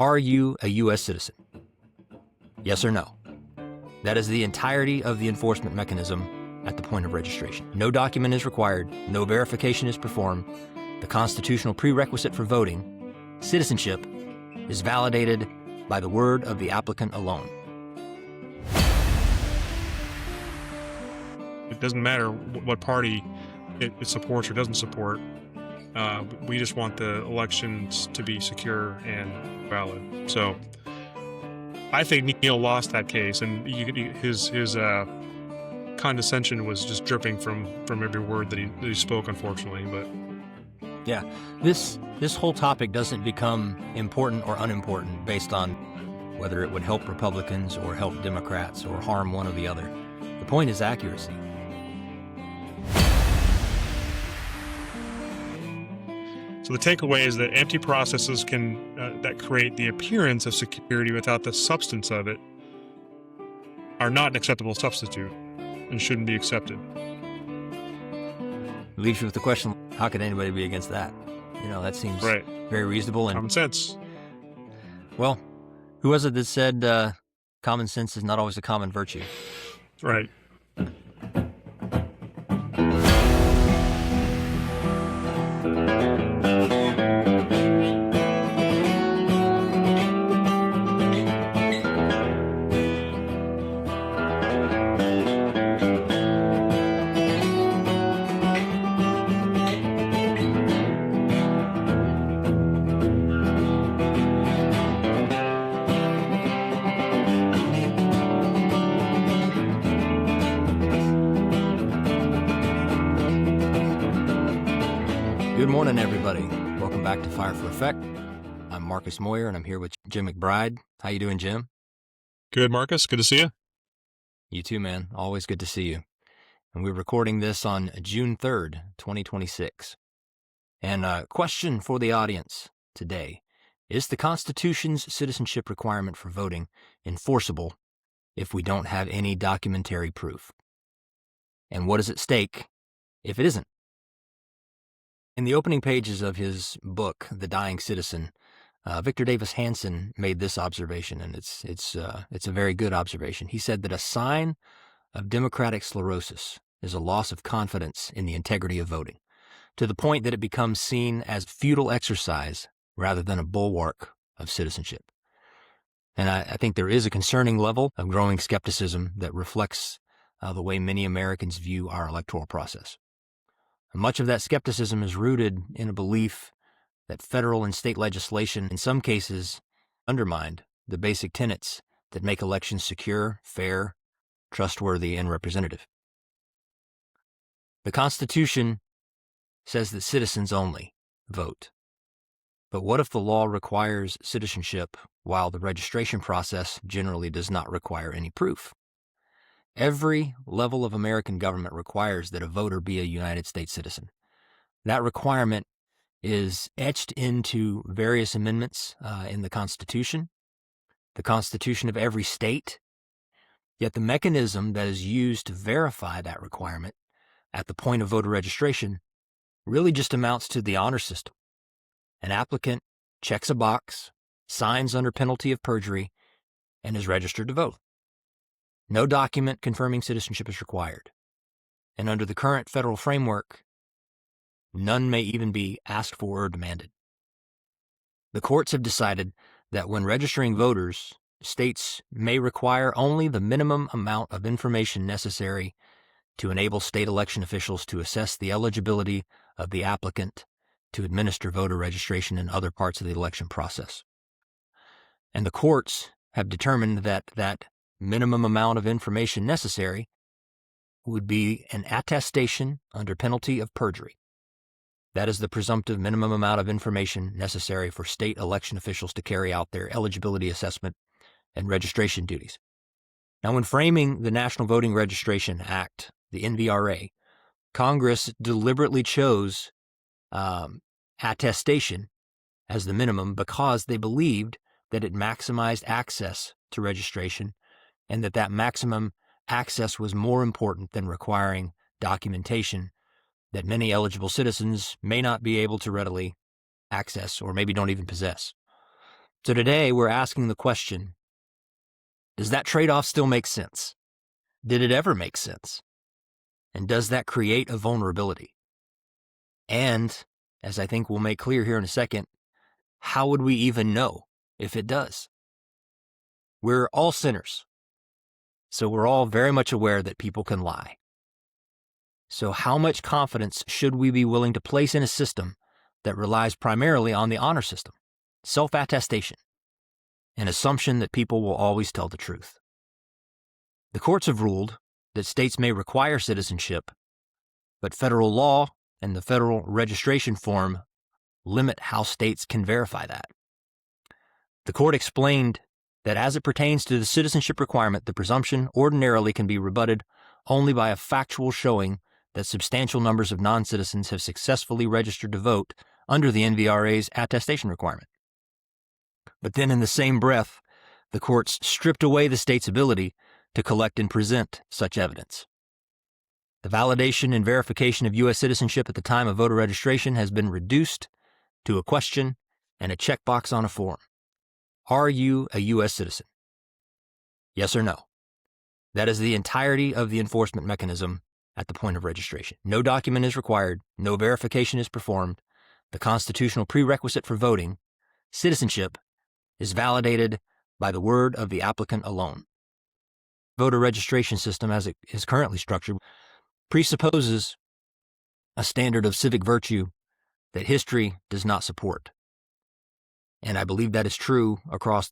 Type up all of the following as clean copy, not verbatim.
Are you a U.S. citizen? Yes or no? That is the entirety of the enforcement mechanism at the point of registration. No document is required. No verification is performed. The constitutional prerequisite for voting, citizenship, is validated by the word of the applicant alone. It doesn't matter what party it supports or doesn't support. We just want the elections to be secure and valid. So I think Neil lost that case, and his condescension was just dripping from every word that he spoke, unfortunately. But yeah, this whole topic doesn't become important or unimportant based on whether it would help Republicans or help Democrats or harm one or the other. The point is accuracy. So the takeaway is that empty processes can that create the appearance of security without the substance of it are not an acceptable substitute and shouldn't be accepted. Leaves you with the question, how could anybody be against that? That seems right. Very reasonable. And common sense. Well, who was it that said common sense is not always a common virtue? Right. Good morning, everybody. Welcome back to Fire for Effect. I'm Marcus Moyer, and I'm here with Jim McBride. How you doing, Jim? Good, Marcus. Good to see you. You too, man. Always good to see you. And we're recording this on June 3rd, 2026. And a question for the audience today. Is the Constitution's citizenship requirement for voting enforceable if we don't have any documentary proof? And what is at stake if it isn't? In the opening pages of his book, The Dying Citizen, Victor Davis Hanson made this observation, and it's a very good observation. He said that a sign of democratic sclerosis is a loss of confidence in the integrity of voting, to the point that it becomes seen as futile exercise rather than a bulwark of citizenship. And I think there is a concerning level of growing skepticism that reflects the way many Americans view our electoral process. Much of that skepticism is rooted in a belief that federal and state legislation, in some cases, undermined the basic tenets that make elections secure, fair, trustworthy, and representative. The Constitution says that citizens only vote. But what if the law requires citizenship while the registration process generally does not require any proof? Every level of American government requires that a voter be a United States citizen. That requirement is etched into various amendments in the Constitution of every state. Yet the mechanism that is used to verify that requirement at the point of voter registration really just amounts to the honor system. An applicant checks a box, signs under penalty of perjury, and is registered to vote. No document confirming citizenship is required. And under the current federal framework, none may even be asked for or demanded. The courts have decided that when registering voters, states may require only the minimum amount of information necessary to enable state election officials to assess the eligibility of the applicant to administer voter registration in other parts of the election process. And the courts have determined that minimum amount of information necessary would be an attestation under penalty of perjury. That is the presumptive minimum amount of information necessary for state election officials to carry out their eligibility assessment and registration duties. Now, when framing the National Voting Registration Act, the NVRA, Congress deliberately chose attestation as the minimum because they believed that it maximized access to registration and that maximum access was more important than requiring documentation that many eligible citizens may not be able to readily access or maybe don't even possess. So today we're asking the question, does that trade-off still make sense? Did it ever make sense? And does that create a vulnerability? And, as I think we'll make clear here in a second, how would we even know if it does? We're all sinners, so we're all very much aware that people can lie. So how much confidence should we be willing to place in a system that relies primarily on the honor system, self-attestation, an assumption that people will always tell the truth? The courts have ruled that states may require citizenship, but federal law and the federal registration form limit how states can verify that. The court explained that as it pertains to the citizenship requirement, the presumption ordinarily can be rebutted only by a factual showing that substantial numbers of non-citizens have successfully registered to vote under the NVRA's attestation requirement. But then in the same breath, the courts stripped away the state's ability to collect and present such evidence. The validation and verification of U.S. citizenship at the time of voter registration has been reduced to a question and a checkbox on a form. Are you a U.S. citizen? Yes or no? That is the entirety of the enforcement mechanism at the point of registration. No document is required. No verification is performed. The constitutional prerequisite for voting, citizenship, is validated by the word of the applicant alone. Voter registration system, as it is currently structured, presupposes a standard of civic virtue that history does not support. And I believe that is true across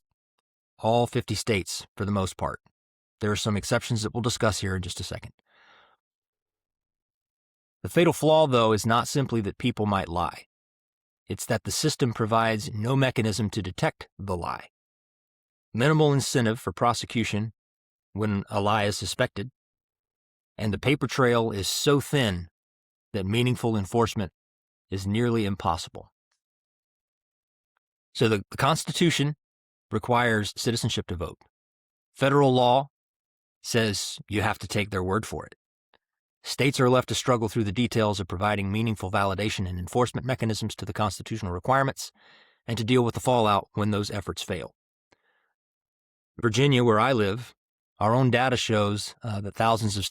all 50 states for the most part. There are some exceptions that we'll discuss here in just a second. The fatal flaw, though, is not simply that people might lie. It's that the system provides no mechanism to detect the lie. Minimal incentive for prosecution when a lie is suspected, and the paper trail is so thin that meaningful enforcement is nearly impossible. So the Constitution requires citizenship to vote. Federal law says you have to take their word for it. States are left to struggle through the details of providing meaningful validation and enforcement mechanisms to the constitutional requirements and to deal with the fallout when those efforts fail. Virginia, where I live, our own data shows that thousands of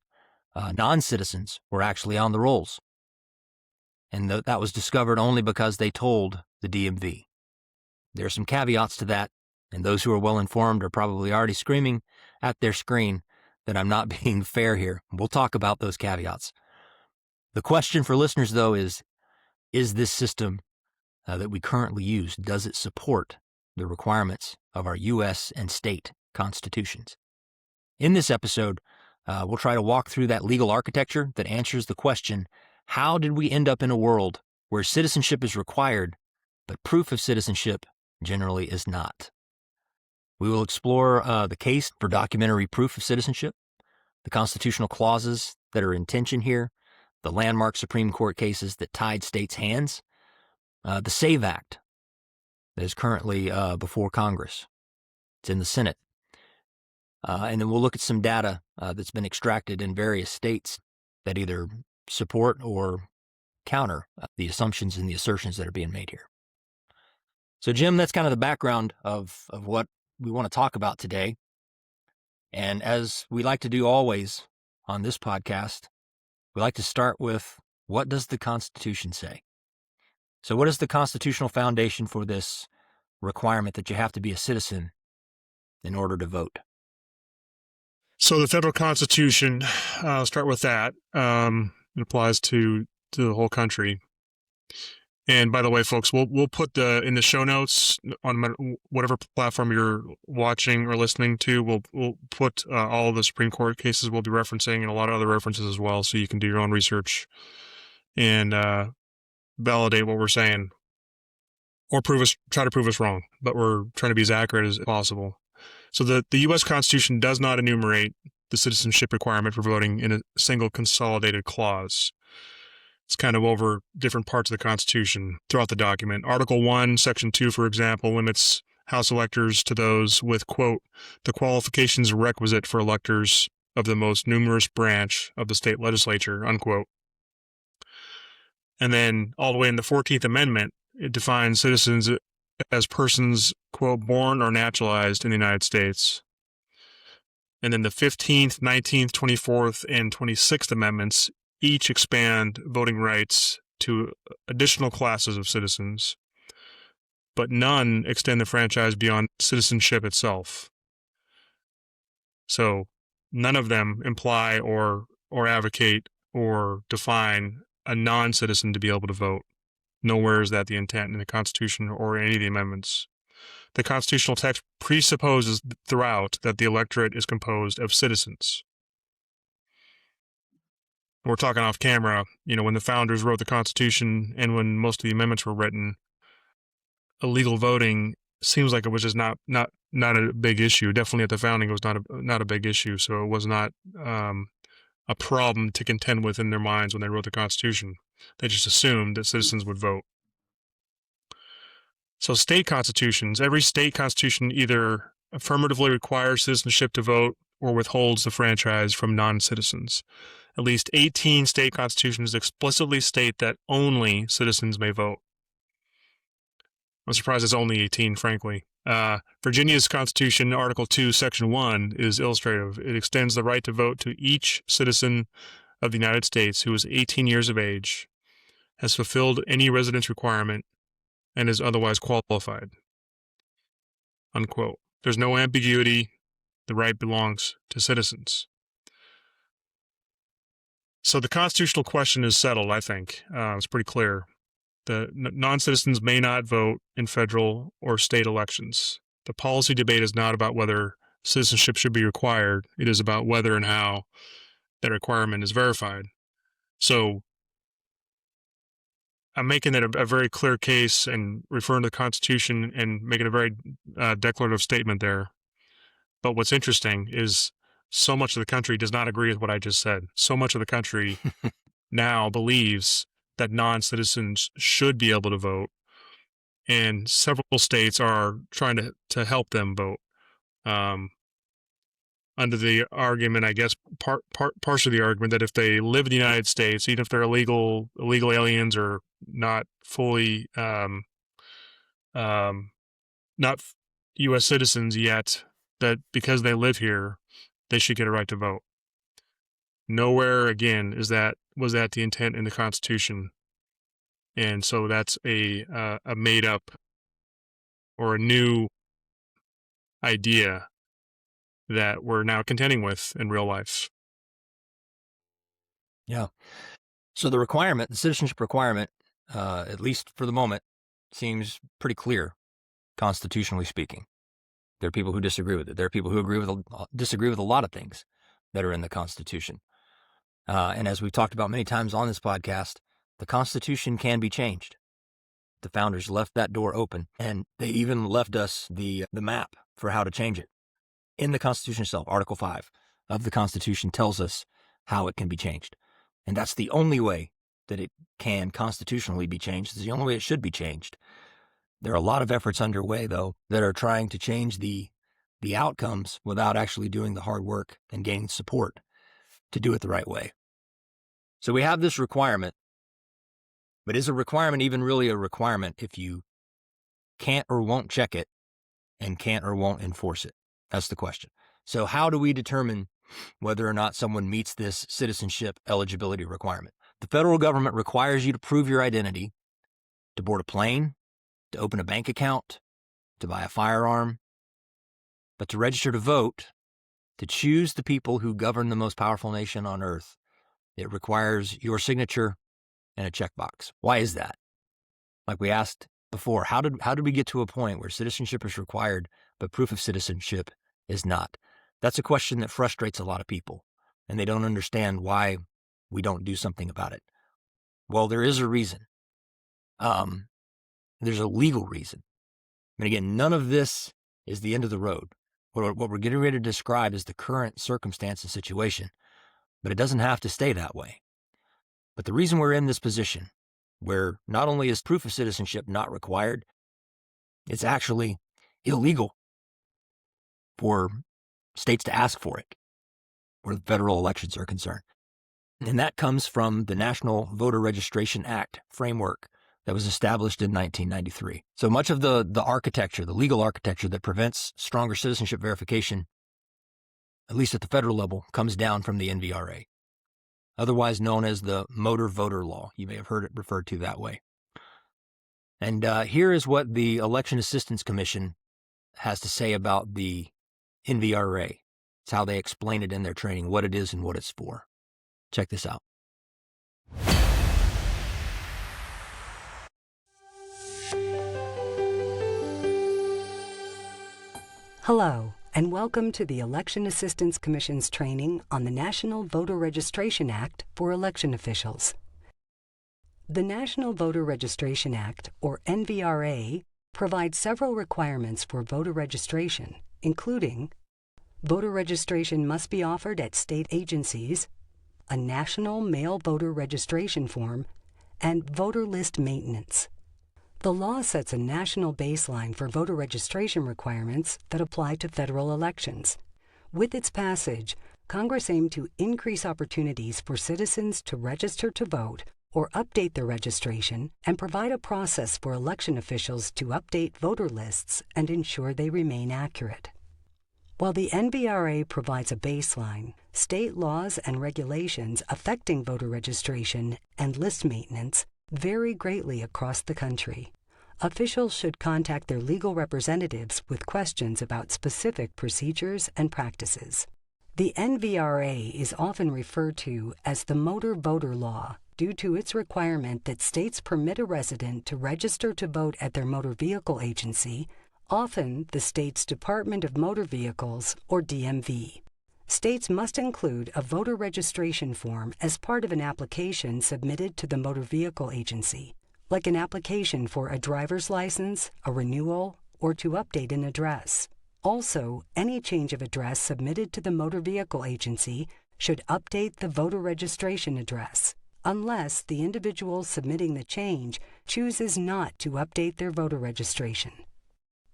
non-citizens were actually on the rolls. And that was discovered only because they told the DMV. There are some caveats to that, and those who are well-informed are probably already screaming at their screen that I'm not being fair here. We'll talk about those caveats. The question for listeners, though, is this system that we currently use, does it support the requirements of our U.S. and state constitutions? In this episode, we'll try to walk through that legal architecture that answers the question, how did we end up in a world where citizenship is required, but proof of citizenship generally is not? We will explore the case for documentary proof of citizenship, the constitutional clauses that are in tension here, the landmark Supreme Court cases that tied states' hands, the SAVE Act that is currently before Congress. It's in the Senate. And then we'll look at some data that's been extracted in various states that either support or counter the assumptions and the assertions that are being made here. So, Jim, that's kind of the background of what we want to talk about today. And as we like to do always on this podcast, we like to start with, what does the Constitution say? So what is the constitutional foundation for this requirement that you have to be a citizen in order to vote? So the federal Constitution, I'll start with that. It applies to the whole country. And by the way, folks, we'll put in the show notes on whatever platform you're watching or listening to. We'll put all of the Supreme Court cases we'll be referencing and a lot of other references as well, so you can do your own research and validate what we're saying, or try to prove us wrong. But we're trying to be as accurate as possible. So the U.S. Constitution does not enumerate the citizenship requirement for voting in a single consolidated clause. It's kind of over different parts of the Constitution throughout the document. Article 1, Section 2, for example, limits House electors to those with, quote, the qualifications requisite for electors of the most numerous branch of the state legislature, unquote. And then all the way in the 14th Amendment, it defines citizens as persons, quote, born or naturalized in the United States. And then the 15th, 19th, 24th, and 26th Amendments each expand voting rights to additional classes of citizens, but none extend the franchise beyond citizenship itself. So none of them imply or advocate or define a non-citizen to be able to vote. Nowhere is that the intent in the Constitution or any of the amendments. The constitutional text presupposes throughout that the electorate is composed of citizens. We're talking off camera, when the founders wrote the Constitution and when most of the amendments were written, illegal voting seems like it was just not a big issue. Definitely at the founding, it was not a big issue. So it was not a problem to contend with in their minds when they wrote the Constitution. They just assumed that citizens would vote. So state constitutions, every state constitution either affirmatively requires citizenship to vote or withholds the franchise from non-citizens. At least 18 state constitutions explicitly state that only citizens may vote. I'm surprised it's only 18, frankly. Virginia's Constitution, Article 2, Section 1, is illustrative. It extends the right to vote to each citizen of the United States who is 18 years of age, has fulfilled any residence requirement, and is otherwise qualified. Unquote. There's no ambiguity. The right belongs to citizens. So the constitutional question is settled, I think. It's pretty clear. The non-citizens may not vote in federal or state elections. The policy debate is not about whether citizenship should be required. It is about whether and how that requirement is verified. So I'm making it a very clear case and referring to the Constitution and making a very declarative statement there. But what's interesting is so much of the country does not agree with what I just said. So much of the country now believes that non-citizens should be able to vote, and several states are trying to help them vote. Under the argument, I guess, partially the argument that if they live in the United States, even if they're illegal aliens or not fully not U.S. citizens yet, that because they live here, they should get a right to vote. Nowhere, again, was that the intent in the Constitution, and so that's a made up or a new idea that we're now contending with in real life. Yeah. So the citizenship requirement, at least for the moment, seems pretty clear, constitutionally speaking. There are people who disagree with it. There are people who disagree with a lot of things that are in the Constitution. And as we've talked about many times on this podcast, the Constitution can be changed. The founders left that door open, and they even left us the map for how to change it. In the Constitution itself, Article 5 of the Constitution tells us how it can be changed. And that's the only way that it can constitutionally be changed. It's the only way it should be changed. There are a lot of efforts underway, though, that are trying to change the outcomes without actually doing the hard work and gaining support to do it the right way. So we have this requirement, but is a requirement even really a requirement if you can't or won't check it and can't or won't enforce it? That's the question. So how do we determine whether or not someone meets this citizenship eligibility requirement? The federal government requires you to prove your identity, to board a plane, to open a bank account, to buy a firearm. But to register to vote, to choose the people who govern the most powerful nation on earth, it requires your signature and a checkbox. Why is that? Like we asked before, how did we get to a point where citizenship is required, but proof of citizenship is not? That's a question that frustrates a lot of people, and they don't understand why we don't do something about it. Well, there is a reason. There's a legal reason. And again, none of this is the end of the road. What we're getting ready to describe is the current circumstance and situation, but it doesn't have to stay that way. But the reason we're in this position, where not only is proof of citizenship not required, it's actually illegal for states to ask for it, where the federal elections are concerned. And that comes from the National Voter Registration Act framework that was established in 1993. So much of the architecture, the legal architecture that prevents stronger citizenship verification, at least at the federal level, comes down from the NVRA, otherwise known as the Motor Voter Law. You may have heard it referred to that way. And here is what the Election Assistance Commission has to say about the NVRA. It's how they explain it in their training, what it is and what it's for. Check this out. Hello, and welcome to the Election Assistance Commission's training on the National Voter Registration Act for election officials. The National Voter Registration Act, or NVRA, provides several requirements for voter registration, including voter registration must be offered at state agencies, a national mail voter registration form, and voter list maintenance. The law sets a national baseline for voter registration requirements that apply to federal elections. With its passage, Congress aimed to increase opportunities for citizens to register to vote or update their registration and provide a process for election officials to update voter lists and ensure they remain accurate. While the NVRA provides a baseline, state laws and regulations affecting voter registration and list maintenance vary greatly across the country. Officials should contact their legal representatives with questions about specific procedures and practices. The NVRA is often referred to as the Motor Voter Law due to its requirement that states permit a resident to register to vote at their motor vehicle agency, often the state's Department of Motor Vehicles, or DMV. States must include a voter registration form as part of an application submitted to the motor vehicle agency, like an application for a driver's license, a renewal, or to update an address. Also, any change of address submitted to the motor vehicle agency should update the voter registration address, unless the individual submitting the change chooses not to update their voter registration.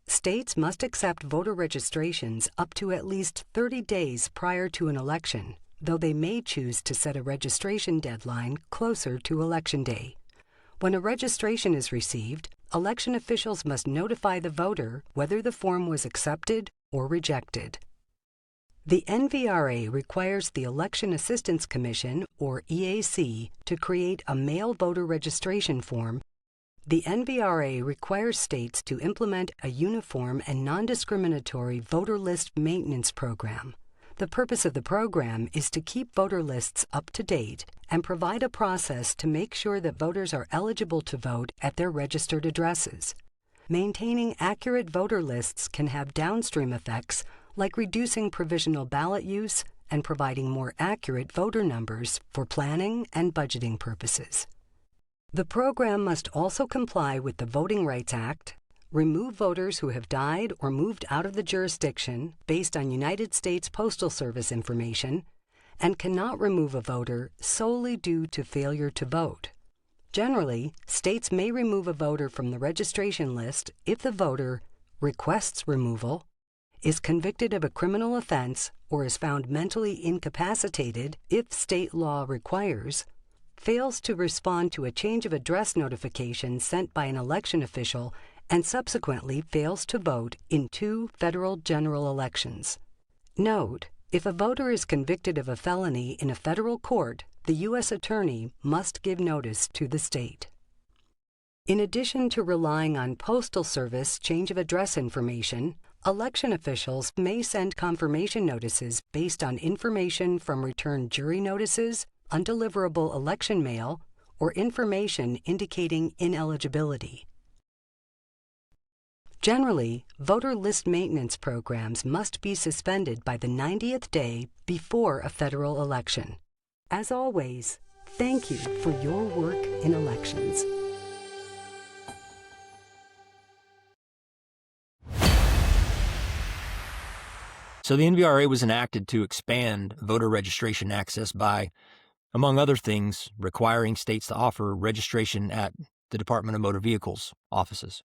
States must accept voter registrations up to at least 30 days prior to an election, though they may choose to set a registration deadline closer to Election Day. When a registration is received, election officials must notify the voter whether the form was accepted or rejected. The NVRA requires the Election Assistance Commission, or EAC, to create a mail voter registration form. The NVRA requires states to implement a uniform and non-discriminatory voter list maintenance program. The purpose of the program is to keep voter lists up to date and provide a process to make sure that voters are eligible to vote at their registered addresses. Maintaining accurate voter lists can have downstream effects like reducing provisional ballot use and providing more accurate voter numbers for planning and budgeting purposes. The program must also comply with the Voting Rights Act, remove voters who have died or moved out of the jurisdiction based on United States Postal Service information, and cannot remove a voter solely due to failure to vote. Generally, states may remove a voter from the registration list if the voter requests removal, is convicted of a criminal offense, or is found mentally incapacitated if state law requires, fails to respond to a change of address notification sent by an election official, and subsequently fails to vote in 2 federal general elections. Note, if a voter is convicted of a felony in a federal court, the U.S. Attorney must give notice to the state. In addition to relying on Postal Service change of address information, election officials may send confirmation notices based on information from returned jury notices, undeliverable election mail, or information indicating ineligibility. Generally, voter list maintenance programs must be suspended by the 90th day before a federal election. As always, thank you for your work in elections. So the NVRA was enacted to expand voter registration access by, among other things, requiring states to offer registration at the Department of Motor Vehicles offices.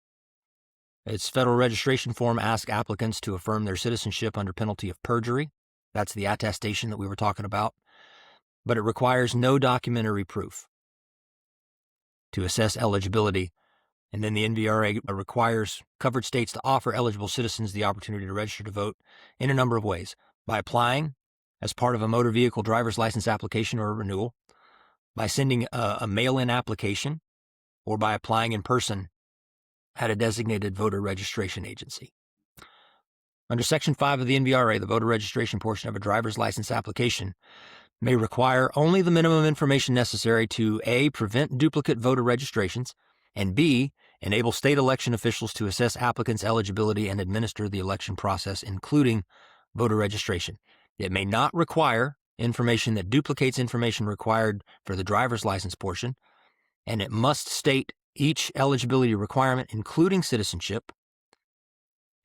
Its federal registration form asks applicants to affirm their citizenship under penalty of perjury. That's the attestation that we were talking about. But it requires no documentary proof. To assess eligibility, And then the NVRA requires covered states to offer eligible citizens the opportunity to register to vote in a number of ways: by applying as part of a motor vehicle driver's license application or a renewal, by sending a mail-in application, or by applying in person at a designated voter registration agency. Under Section 5 of the NVRA, the voter registration portion of a driver's license application may require only the minimum information necessary to A, prevent duplicate voter registrations, and B, enable state election officials to assess applicants' eligibility and administer the election process, including voter registration. It may not require information that duplicates information required for the driver's license portion, and it must state each eligibility requirement, including citizenship,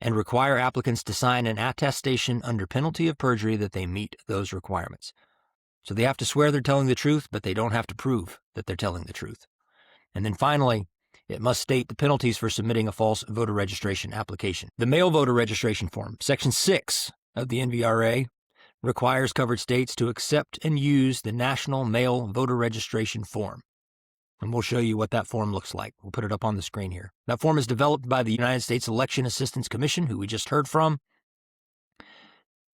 and require applicants to sign an attestation under penalty of perjury that they meet those requirements. So they have to swear they're telling the truth, but they don't have to prove that they're telling the truth. And then finally, it must state the penalties for submitting a false voter registration application. The mail voter registration form, Section 6 of the NVRA, requires covered states to accept and use the National Mail Voter Registration Form. And we'll show you what that form looks like. We'll put it up on the screen here. That form is developed by the United States Election Assistance Commission, who we just heard from.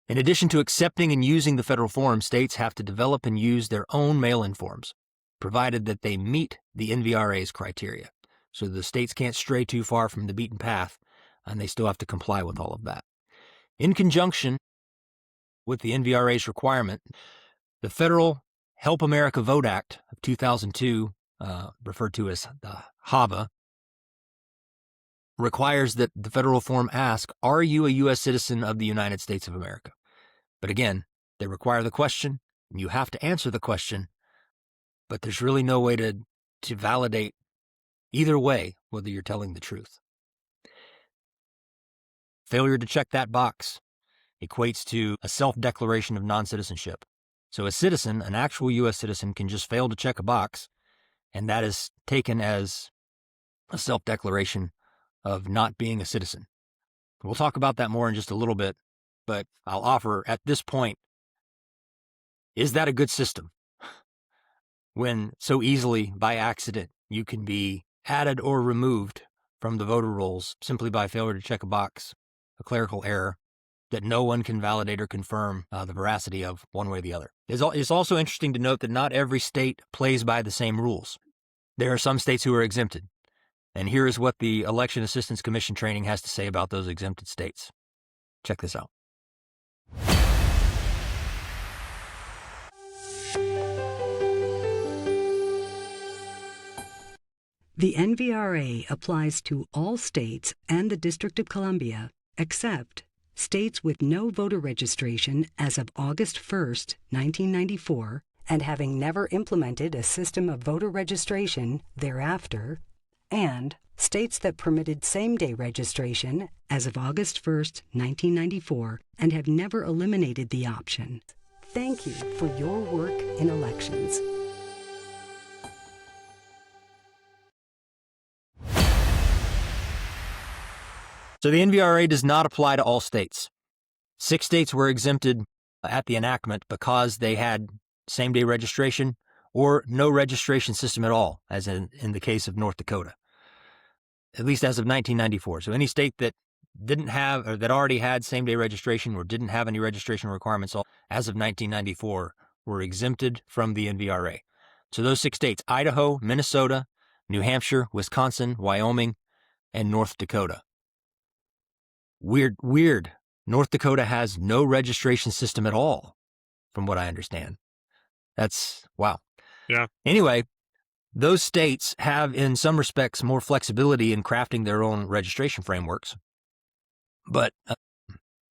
In addition to accepting and using the federal form, states have to develop and use their own mail-in forms, provided that they meet the NVRA's criteria. So the states can't stray too far from the beaten path, and they still have to comply with all of that. In conjunction with the NVRA's requirement, the Federal Help America Vote Act of 2002, referred to as the HAVA, requires that the federal form ask, are you a U.S. citizen of the United States of America? But again, they require the question, and you have to answer the question, but there's really no way to validate either way whether you're telling the truth. Failure to check that box equates to a self-declaration of non-citizenship. So a citizen, an actual U.S. citizen, can just fail to check a box, and that is taken as a self-declaration of not being a citizen. We'll talk about that more in just a little bit, but I'll offer at this point, is that a good system? When so easily, by accident, you can be added or removed from the voter rolls simply by failure to check a box, a clerical error that no one can validate or confirm the veracity of one way or the other. It's also interesting to note that not every state plays by the same rules. There are some states who are exempted. And here is what the Election Assistance Commission training has to say about those exempted states. Check this out. The NVRA applies to all states and the District of Columbia, except states with no voter registration as of August 1st, 1994, and having never implemented a system of voter registration thereafter, and states that permitted same-day registration as of August 1st, 1994, and have never eliminated the option. Thank you for your work in elections. So the NVRA does not apply to all states. 6 states were exempted at the enactment because they had same-day registration or no registration system at all, as in the case of North Dakota, at least as of 1994. So any state that didn't have or that already had same-day registration or didn't have any registration requirements as of 1994 were exempted from the NVRA. So those 6 states, Idaho, Minnesota, New Hampshire, Wisconsin, Wyoming, and North Dakota. Weird. North Dakota has no registration system at all, from what I understand. That's, wow. Yeah. Anyway, those states have, in some respects, more flexibility in crafting their own registration frameworks. But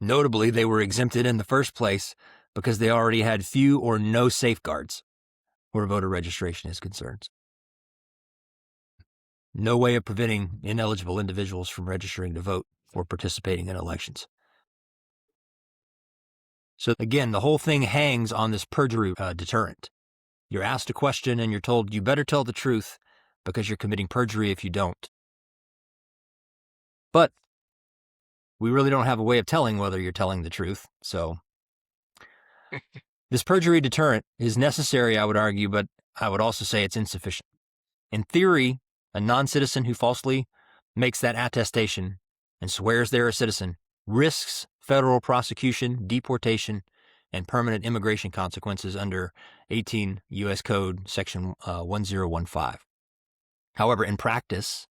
notably, they were exempted in the first place because they already had few or no safeguards where voter registration is concerned. No way of preventing ineligible individuals from registering to vote or participating in elections. So again, the whole thing hangs on this perjury deterrent. You're asked a question and you're told you better tell the truth because you're committing perjury if you don't. But we really don't have a way of telling whether you're telling the truth. So this perjury deterrent is necessary, I would argue, but I would also say it's insufficient. In theory, A non-citizen who falsely makes that attestation and swears they're a citizen risks federal prosecution, deportation, and permanent immigration consequences under 18 U.S. Code Section 1015. However, in practice,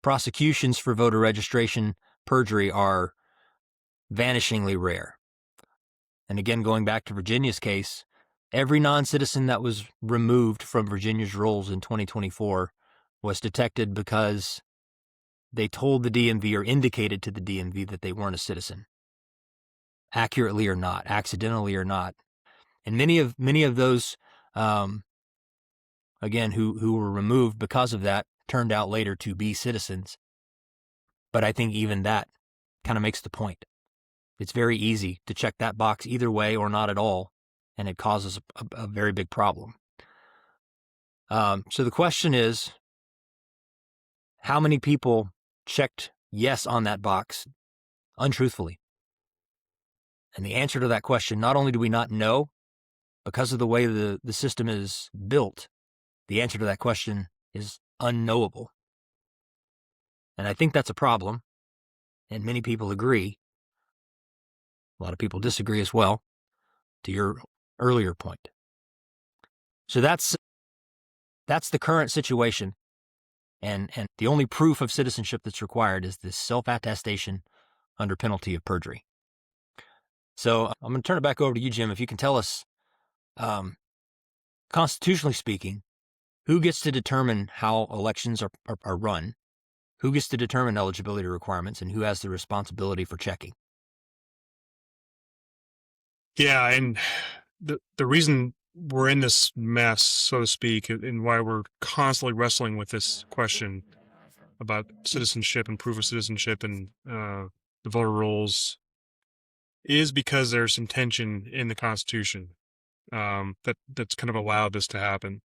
prosecutions for voter registration perjury are vanishingly rare. And again, going back to Virginia's case, every non-citizen that was removed from Virginia's rolls in 2024 was detected because they told the DMV or indicated to the DMV that they weren't a citizen, accurately or not, accidentally or not. And many of those, again, who were removed because of that turned out later to be citizens. But I think even that kind of makes the point. It's very easy to check that box either way or not at all, and it causes a very big problem. So the question is, how many people checked yes on that box untruthfully? And the answer to that question, not only do we not know, because of the way the system is built, the answer to that question is unknowable. And I think that's a problem, and many people agree. A lot of people disagree as well, to your earlier point. So that's the current situation, and the only proof of citizenship that's required is this self-attestation under penalty of perjury. So I'm going to turn it back over to you, Jim, if you can tell us, constitutionally speaking, who gets to determine how elections are run, who gets to determine eligibility requirements, and who has the responsibility for checking? Yeah, and the reason we're in this mess, so to speak, and why we're constantly wrestling with this question about citizenship and proof of citizenship and the voter rolls is because there's some tension in the Constitution that's kind of allowed this to happen.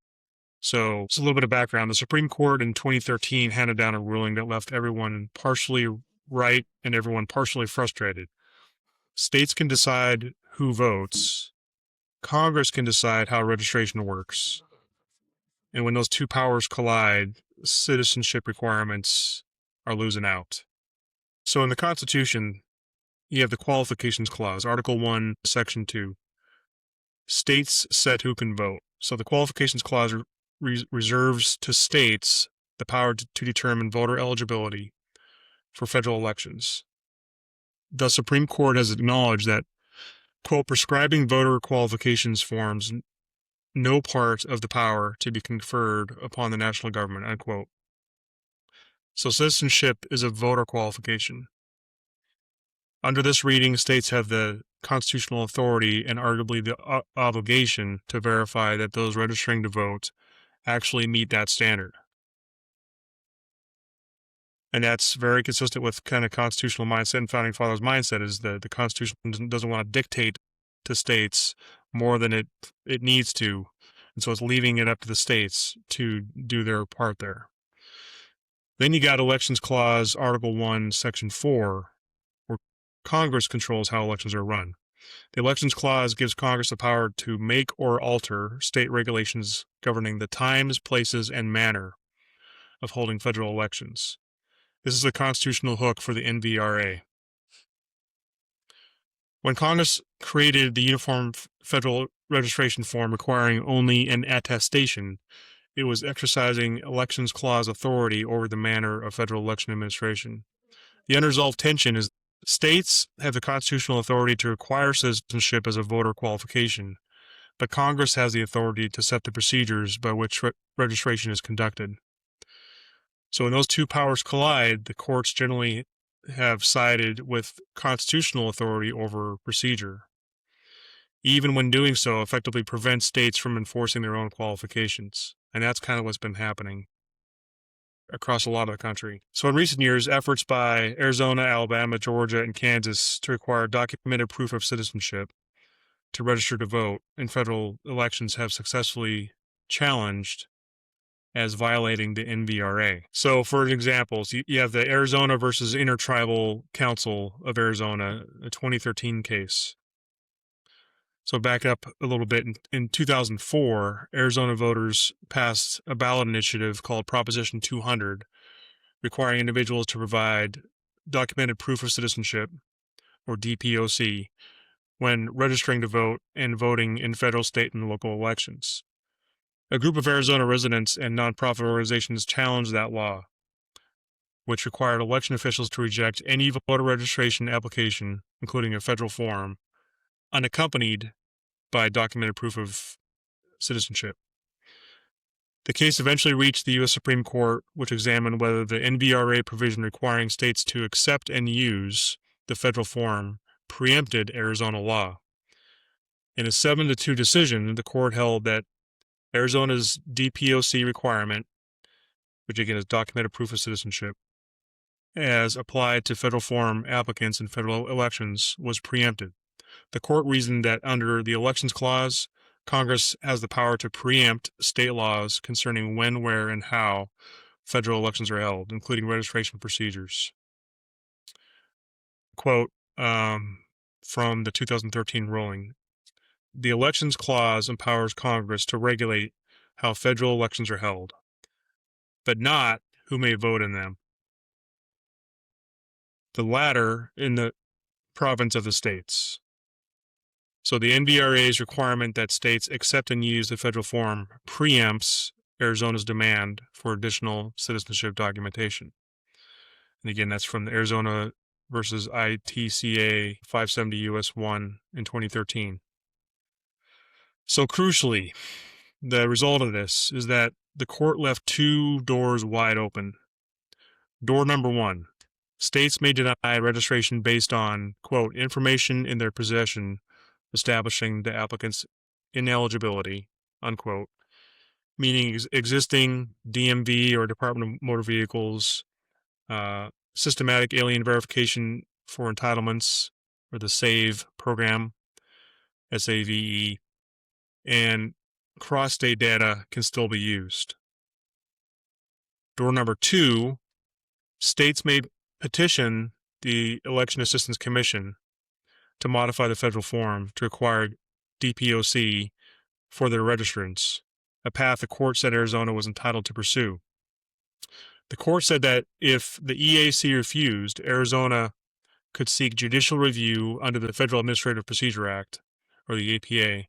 So just a little bit of background. The Supreme Court in 2013 handed down a ruling that left everyone partially right and everyone partially frustrated. States can decide who votes. Congress can decide how registration works. And when those two powers collide, citizenship requirements are losing out. So in the Constitution, you have the Qualifications Clause, Article 1, Section 2. States set who can vote. So the Qualifications Clause reserves to states the power to determine voter eligibility for federal elections. The Supreme Court has acknowledged that, quote, prescribing voter qualifications forms no part of the power to be conferred upon the national government, unquote. So citizenship is a voter qualification. Under this reading, states have the constitutional authority and arguably the obligation to verify that those registering to vote actually meet that standard. And that's very consistent with kind of constitutional mindset and Founding Fathers' mindset is that the Constitution doesn't want to dictate to states more than it needs to. And so it's leaving it up to the states to do their part there. Then you got Elections Clause, Article 1, Section 4, where Congress controls how elections are run. The Elections Clause gives Congress the power to make or alter state regulations governing the times, places, and manner of holding federal elections. This is a constitutional hook for the NVRA. When Congress created the Uniform Federal Registration Form requiring only an attestation, it was exercising Elections Clause authority over the manner of federal election administration. The unresolved tension is states have the constitutional authority to require citizenship as a voter qualification, but Congress has the authority to set the procedures by which registration is conducted. So when those two powers collide, the courts generally have sided with constitutional authority over procedure. Even when doing so, effectively prevents states from enforcing their own qualifications. And that's kind of what's been happening across a lot of the country. So in recent years, efforts by Arizona, Alabama, Georgia, and Kansas to require documented proof of citizenship to register to vote in federal elections have successfully challenged as violating the NVRA. So for examples, you have the Arizona versus Intertribal Council of Arizona, a 2013 case. So back up a little bit. In 2004, Arizona voters passed a ballot initiative called Proposition 200, requiring individuals to provide documented proof of citizenship, or DPOC, when registering to vote and voting in federal, state, and local elections. A group of Arizona residents and nonprofit organizations challenged that law, which required election officials to reject any voter registration application, including a federal form, unaccompanied by documented proof of citizenship. The case eventually reached the U.S. Supreme Court, which examined whether the NVRA provision requiring states to accept and use the federal form preempted Arizona law. In a 7-2 decision, the court held that Arizona's DPOC requirement, which again is documented proof of citizenship, as applied to federal form applicants in federal elections, was preempted. The court reasoned that under the Elections Clause, Congress has the power to preempt state laws concerning when, where, and how federal elections are held, including registration procedures. Quote from the 2013 ruling: "The Elections Clause empowers Congress to regulate how federal elections are held, but not who may vote in them. The latter in the province of the states." So the NVRA's requirement that states accept and use the federal form preempts Arizona's demand for additional citizenship documentation. And again, that's from the Arizona versus ITCA 570 U.S. 1 in 2013. So crucially, the result of this is that the court left two doors wide open. Door number one: states may deny registration based on, quote, information in their possession establishing the applicant's ineligibility, unquote, meaning existing DMV or Department of Motor Vehicles, systematic alien verification for entitlements, or the SAVE program, SAVE, and cross-state data can still be used. Door number two: states may petition the Election Assistance Commission to modify the federal form to require DPOC for their registrants, a path the court said Arizona was entitled to pursue. The court said that if the EAC refused, Arizona could seek judicial review under the Federal Administrative Procedure Act, or the APA,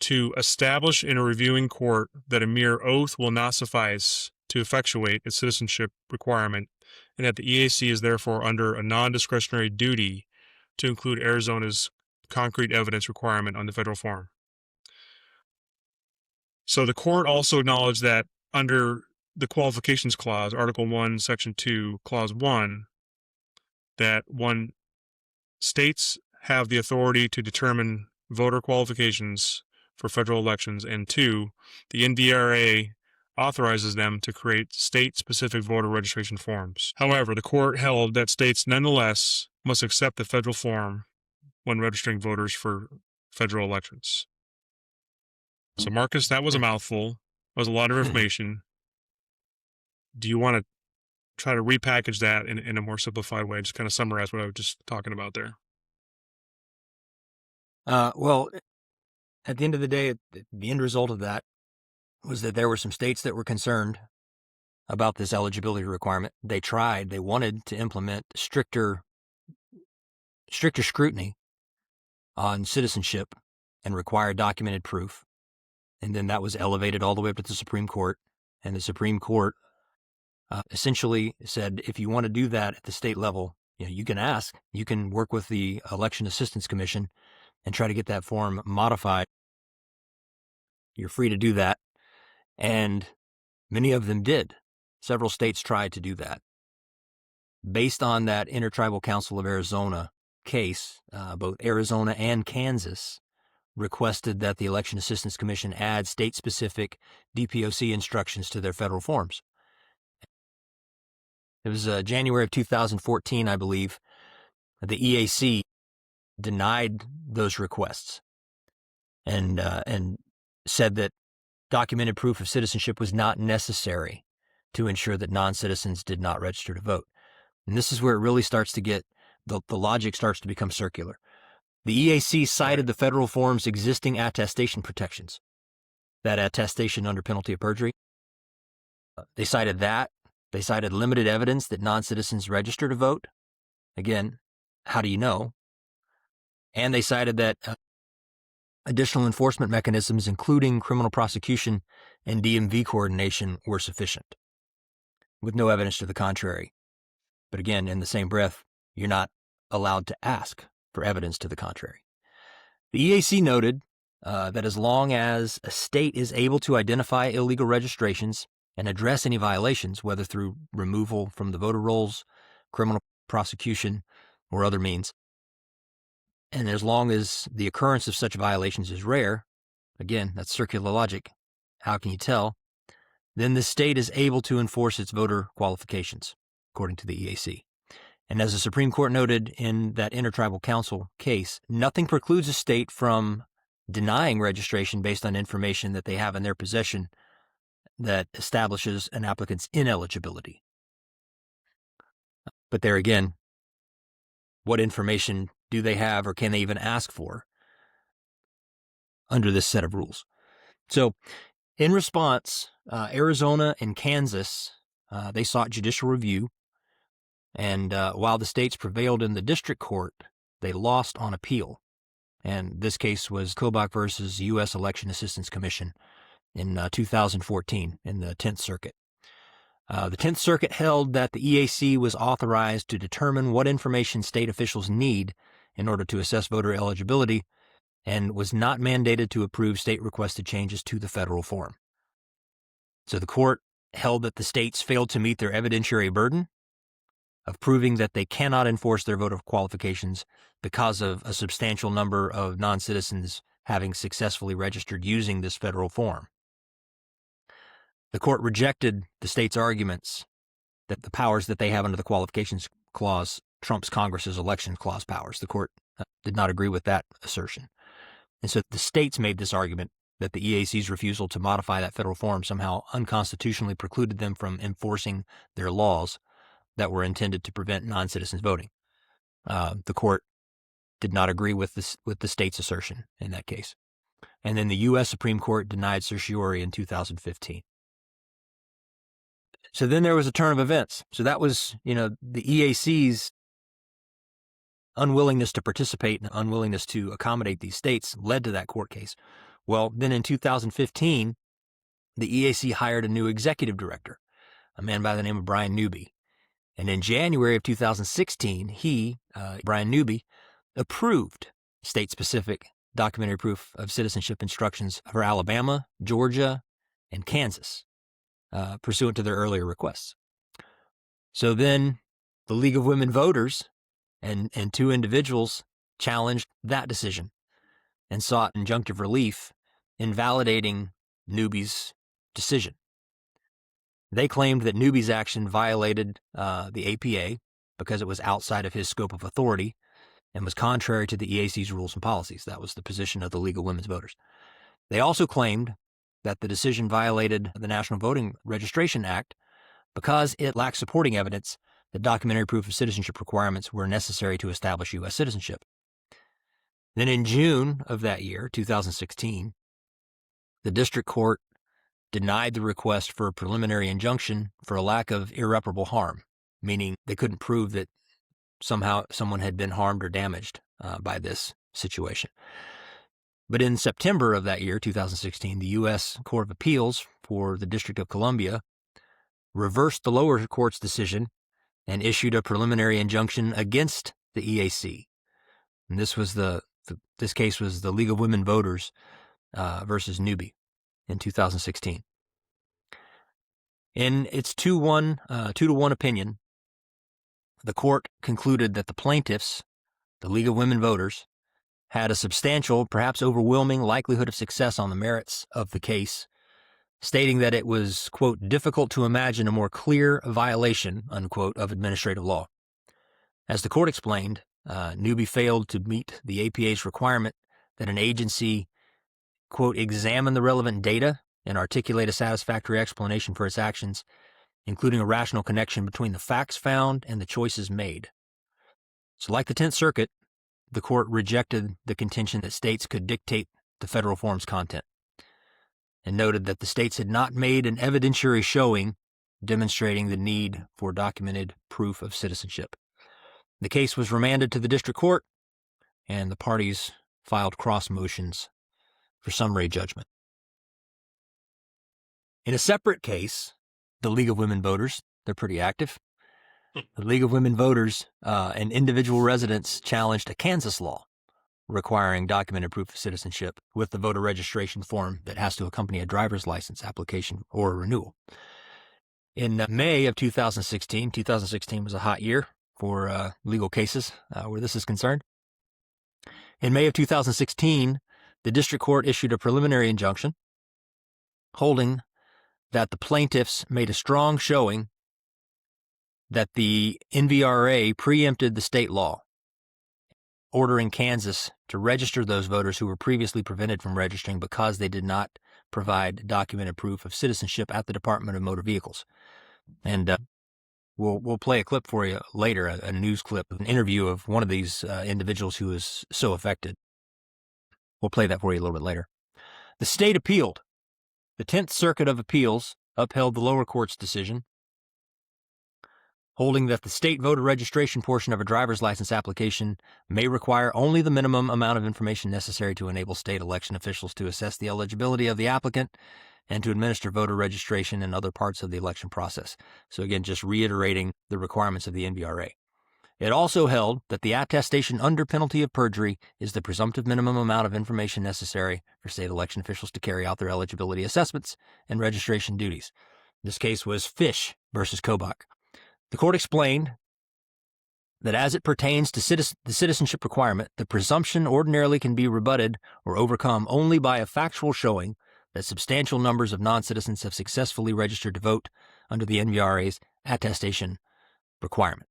to establish in a reviewing court that a mere oath will not suffice to effectuate its citizenship requirement, and that the EAC is therefore under a non-discretionary duty to include Arizona's concrete evidence requirement on the federal form. So the court also acknowledged that under the Qualifications Clause, Article 1, Section 2, Clause 1, that one, states have the authority to determine voter qualifications for federal elections, and two, the NVRA authorizes them to create state-specific voter registration forms. However, the court held that states nonetheless must accept the federal form when registering voters for federal elections. So, Marcus, that was a mouthful. That was a lot of information. Do you want to try to repackage that in a more simplified way, just kind of summarize what I was just talking about there? Well, at the end of the day, the end result of that was that there were some states that were concerned about this eligibility requirement. They wanted to implement stricter scrutiny on citizenship and require documented proof. And then that was elevated all the way up to the Supreme Court. And the Supreme Court essentially said, if you want to do that at the state level, you can ask, you can work with the Election Assistance Commission and try to get that form modified. You're free to do that. And many of them did. Several states tried to do that. Based on that Intertribal Council of Arizona case, both Arizona and Kansas requested that the Election Assistance Commission add state-specific DPOC instructions to their federal forms. It was January of 2014, I believe, the EAC denied those requests and said that documented proof of citizenship was not necessary to ensure that non-citizens did not register to vote. And this is where it really starts to get, the logic starts to become circular. The EAC cited the federal form's existing attestation protections, that attestation under penalty of perjury. They cited that. They cited limited evidence that non-citizens register to vote. Again, how do you know? And they cited that additional enforcement mechanisms, including criminal prosecution and DMV coordination, were sufficient, with no evidence to the contrary. But again, in the same breath, you're not allowed to ask for evidence to the contrary. The EAC noted that as long as a state is able to identify illegal registrations and address any violations, whether through removal from the voter rolls, criminal prosecution, or other means, and as long as the occurrence of such violations is rare, again, that's circular logic, how can you tell? Then the state is able to enforce its voter qualifications, according to the EAC. And as the Supreme Court noted in that Intertribal Council case, nothing precludes a state from denying registration based on information that they have in their possession that establishes an applicant's ineligibility. But there again, what information do they have, or can they even ask for under this set of rules? So in response, Arizona and Kansas, they sought judicial review. And while the states prevailed in the district court, they lost on appeal. And this case was Kobach versus U.S. Election Assistance Commission in 2014 in the 10th Circuit. The 10th Circuit held that the EAC was authorized to determine what information state officials need in order to assess voter eligibility and was not mandated to approve state-requested changes to the federal form. So the court held that the states failed to meet their evidentiary burden of proving that they cannot enforce their voter qualifications because of a substantial number of non-citizens having successfully registered using this federal form. The court rejected the states' arguments that the powers that they have under the Qualifications Clause trumps Congress's Election Clause powers. The court did not agree with that assertion. And so the states made this argument that the EAC's refusal to modify that federal form somehow unconstitutionally precluded them from enforcing their laws that were intended to prevent non-citizens voting. The court did not agree with the state's assertion in that case. And then the U.S. Supreme Court denied certiorari in 2015. So then there was a turn of events. So that was, the EAC's unwillingness to participate and unwillingness to accommodate these states led to that court case. Well, then in 2015, the EAC hired a new executive director, a man by the name of Brian Newby. And in January of 2016, Brian Newby, approved state-specific documentary proof of citizenship instructions for Alabama, Georgia, and Kansas, pursuant to their earlier requests. So then the League of Women Voters and two individuals challenged that decision and sought injunctive relief, invalidating Newby's decision. They claimed that Newby's action violated the APA because it was outside of his scope of authority and was contrary to the EAC's rules and policies. That was the position of the League of Women's Voters. They also claimed that the decision violated the National Voting Registration Act because it lacked supporting evidence that documentary proof of citizenship requirements were necessary to establish U.S. citizenship. Then in June of that year, 2016, the district court denied the request for a preliminary injunction for a lack of irreparable harm, meaning they couldn't prove that somehow someone had been harmed or damaged by this situation. But in September of that year, 2016, the U.S. Court of Appeals for the District of Columbia reversed the lower court's decision and issued a preliminary injunction against the EAC. And this case was the League of Women Voters versus Newby in 2016. In its 2-1 opinion, the court concluded that the plaintiffs, the League of Women Voters, had a substantial, perhaps overwhelming likelihood of success on the merits of the case, stating that it was, quote, difficult to imagine a more clear violation, unquote, of administrative law. As the court explained, Newby failed to meet the APA's requirement that an agency, quote, examine the relevant data and articulate a satisfactory explanation for its actions, including a rational connection between the facts found and the choices made. So like the 10th Circuit, the court rejected the contention that states could dictate the federal form's content and noted that the states had not made an evidentiary showing demonstrating the need for documented proof of citizenship. The case was remanded to the district court, and the parties filed cross motions for summary judgment. In a separate case, the League of Women Voters, they're pretty active. The League of Women Voters and individual residents challenged a Kansas law requiring documented proof of citizenship with the voter registration form that has to accompany a driver's license application or a renewal. In May of 2016 was a hot year for legal cases where this is concerned. In May of 2016, the district court issued a preliminary injunction holding that the plaintiffs made a strong showing that the NVRA preempted the state law, ordering Kansas to register those voters who were previously prevented from registering because they did not provide documented proof of citizenship at the Department of Motor Vehicles. And we'll play a clip for you later, a news clip, an interview of one of these individuals who was so affected. We'll play that for you a little bit later. The state appealed. The 10th Circuit of Appeals upheld the lower court's decision, holding that the state voter registration portion of a driver's license application may require only the minimum amount of information necessary to enable state election officials to assess the eligibility of the applicant and to administer voter registration and other parts of the election process. So again, just reiterating the requirements of the NVRA. It also held that the attestation under penalty of perjury is the presumptive minimum amount of information necessary for state election officials to carry out their eligibility assessments and registration duties. This case was Fish versus Kobach. The court explained that as it pertains to the citizenship requirement, the presumption ordinarily can be rebutted or overcome only by a factual showing that substantial numbers of non-citizens have successfully registered to vote under the NVRA's attestation requirement.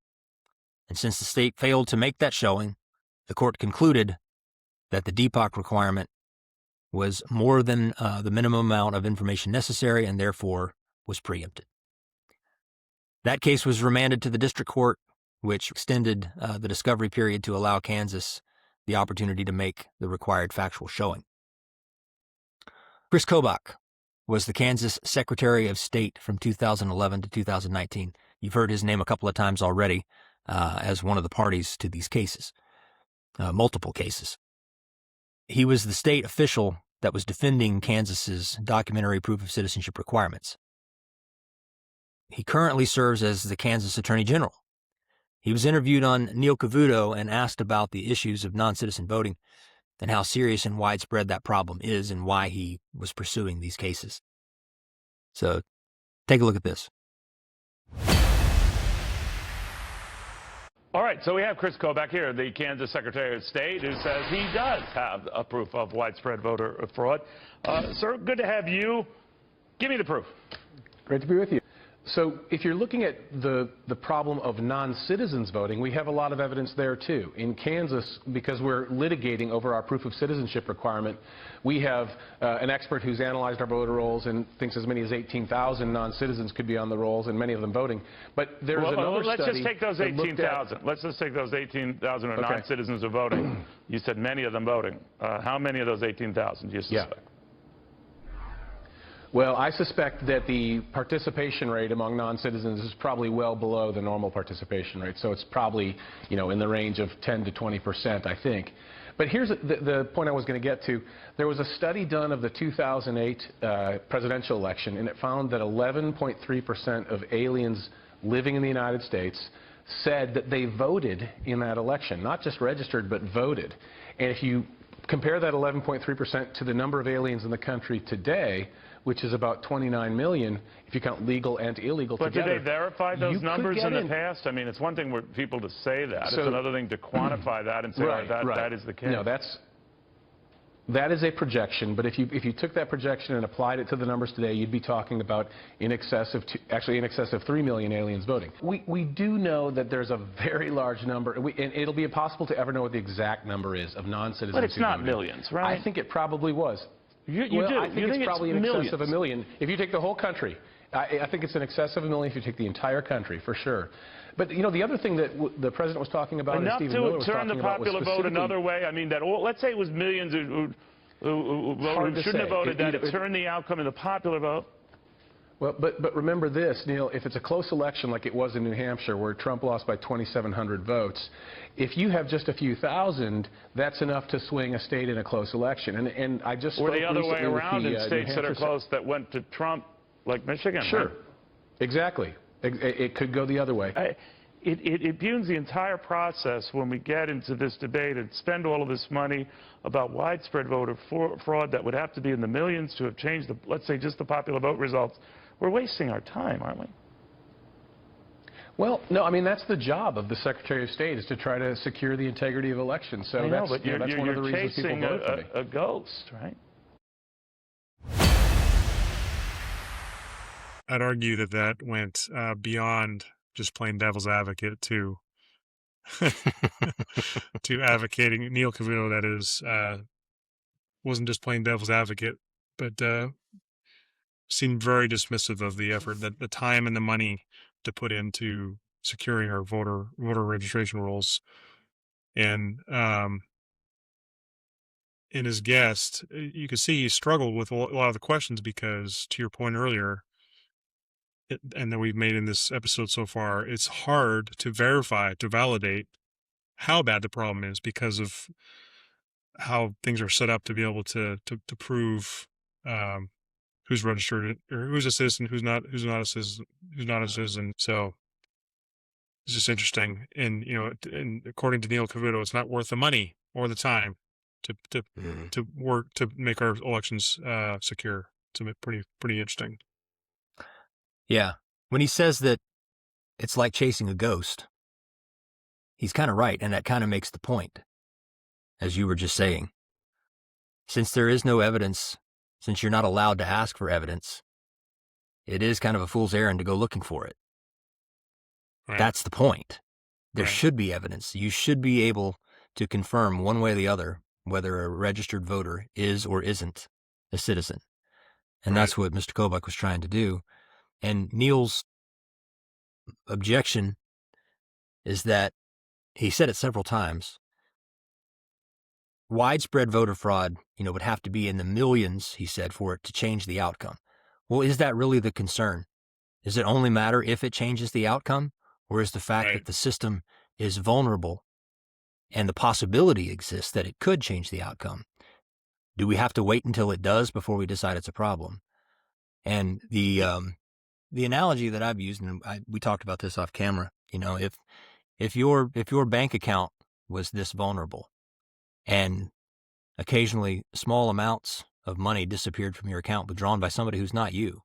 And since the state failed to make that showing, the court concluded that the DPOC requirement was more than the minimum amount of information necessary and therefore was preempted. That case was remanded to the district court, which extended the discovery period to allow Kansas the opportunity to make the required factual showing. Chris Kobach was the Kansas Secretary of State from 2011 to 2019. You've heard his name a couple of times already as one of the parties to these cases, multiple cases. He was the state official that was defending Kansas's documentary proof of citizenship requirements. He currently serves as the Kansas Attorney General. He was interviewed on Neil Cavuto and asked about the issues of non-citizen voting and how serious and widespread that problem is and why he was pursuing these cases. So take a look at this. All right, so we have Chris Kobach here, the Kansas Secretary of State, who says he does have a proof of widespread voter fraud. Sir, good to have you. Give me the proof. Great to be with you. So if you're looking at the problem of non-citizens voting, we have a lot of evidence there too. In Kansas, because we're litigating over our proof of citizenship requirement, we have an expert who's analyzed our voter rolls and thinks as many as 18,000 non-citizens could be on the rolls and many of them voting. But there's another let's study. Just take those 18,000. Let's just take those 18,000 are non-citizens of voting. You said many of them voting. How many of those 18,000 do you suspect? Yeah. Well, I suspect that the participation rate among non-citizens is probably well below the normal participation rate. So it's probably, in the range of 10 to 20%, I think. But here's the point I was going to get to. There was a study done of the 2008 presidential election, and it found that 11.3% of aliens living in the United States said that they voted in that election, not just registered, but voted. And if you compare that 11.3% to the number of aliens in the country today, which is about 29 million, if you count legal and illegal together. But did they verify those numbers in the past? I mean, it's one thing for people to say that. It's another thing to quantify that and say that is the case. No, that is a projection, but if you took that projection and applied it to the numbers today, you'd be talking about in excess of 3 million aliens voting. We do know that there's a very large number, and it'll be impossible to ever know what the exact number is of non-citizens. But it's not millions, right? I think it probably was. I think it's probably in excess of a million. If you take the whole country I think it's in excess of 1 million if you take the entire country, for sure. But, you know, the other thing that the president was talking about, enough and Stephen Miller to was turn talking the about, was popular vote another way. I mean, that let's say it was millions who shouldn't have voted, that it turned the outcome in the popular vote. Well, but remember this, Neil, if it's a close election like it was in New Hampshire where Trump lost by 2,700 votes, if you have just a few thousand, that's enough to swing a state in a close election. And I just Or spoke the other way recently with around in New states that are Hampshire close that went to Trump, like Michigan. Sure. Right? Exactly. It could go the other way. It impugns the entire process when we get into this debate and spend all of this money about widespread voter fraud that would have to be in the millions to have changed, let's say, just the popular vote results. We're wasting our time, aren't we? Well, no, I mean, that's the job of the Secretary of State, is to try to secure the integrity of elections. So I know, that's, but you know, that's one of the reasons people chasing voted for me. a ghost, right? I'd argue that that went beyond just playing devil's advocate to to advocating. Neil Cavuto, that is, wasn't just playing devil's advocate, but seemed very dismissive of the effort, that the time and the money to put into securing our voter registration rolls. And in his guest, you could see he struggled with a lot of the questions because, to your point earlier, and that we've made in this episode so far, it's hard to verify, to validate how bad the problem is because of how things are set up to be able to prove who's registered or who's a citizen, who's not a citizen. So it's just interesting. And, you know, and according to Neil Cavuto, it's not worth the money or the time to work to make our elections secure. It's pretty interesting. Yeah. When he says that it's like chasing a ghost, he's kind of right, and that kind of makes the point, as you were just saying. Since there is no evidence, since you're not allowed to ask for evidence, it is kind of a fool's errand to go looking for it. Right. That's the point. There Right. should be evidence. You should be able to confirm one way or the other whether a registered voter is or isn't a citizen. And that's what Mr. Kobach was trying to do. And Neil's objection is that he said it several times. Widespread voter fraud, would have to be in the millions, he said, for it to change the outcome. Well, is that really the concern? Does it only matter if it changes the outcome? Or is the fact that the system is vulnerable and the possibility exists that it could change the outcome? Do we have to wait until it does before we decide it's a problem? And the analogy that I've used, and we talked about this off camera, if your bank account was this vulnerable and occasionally small amounts of money disappeared from your account withdrawn by somebody who's not you,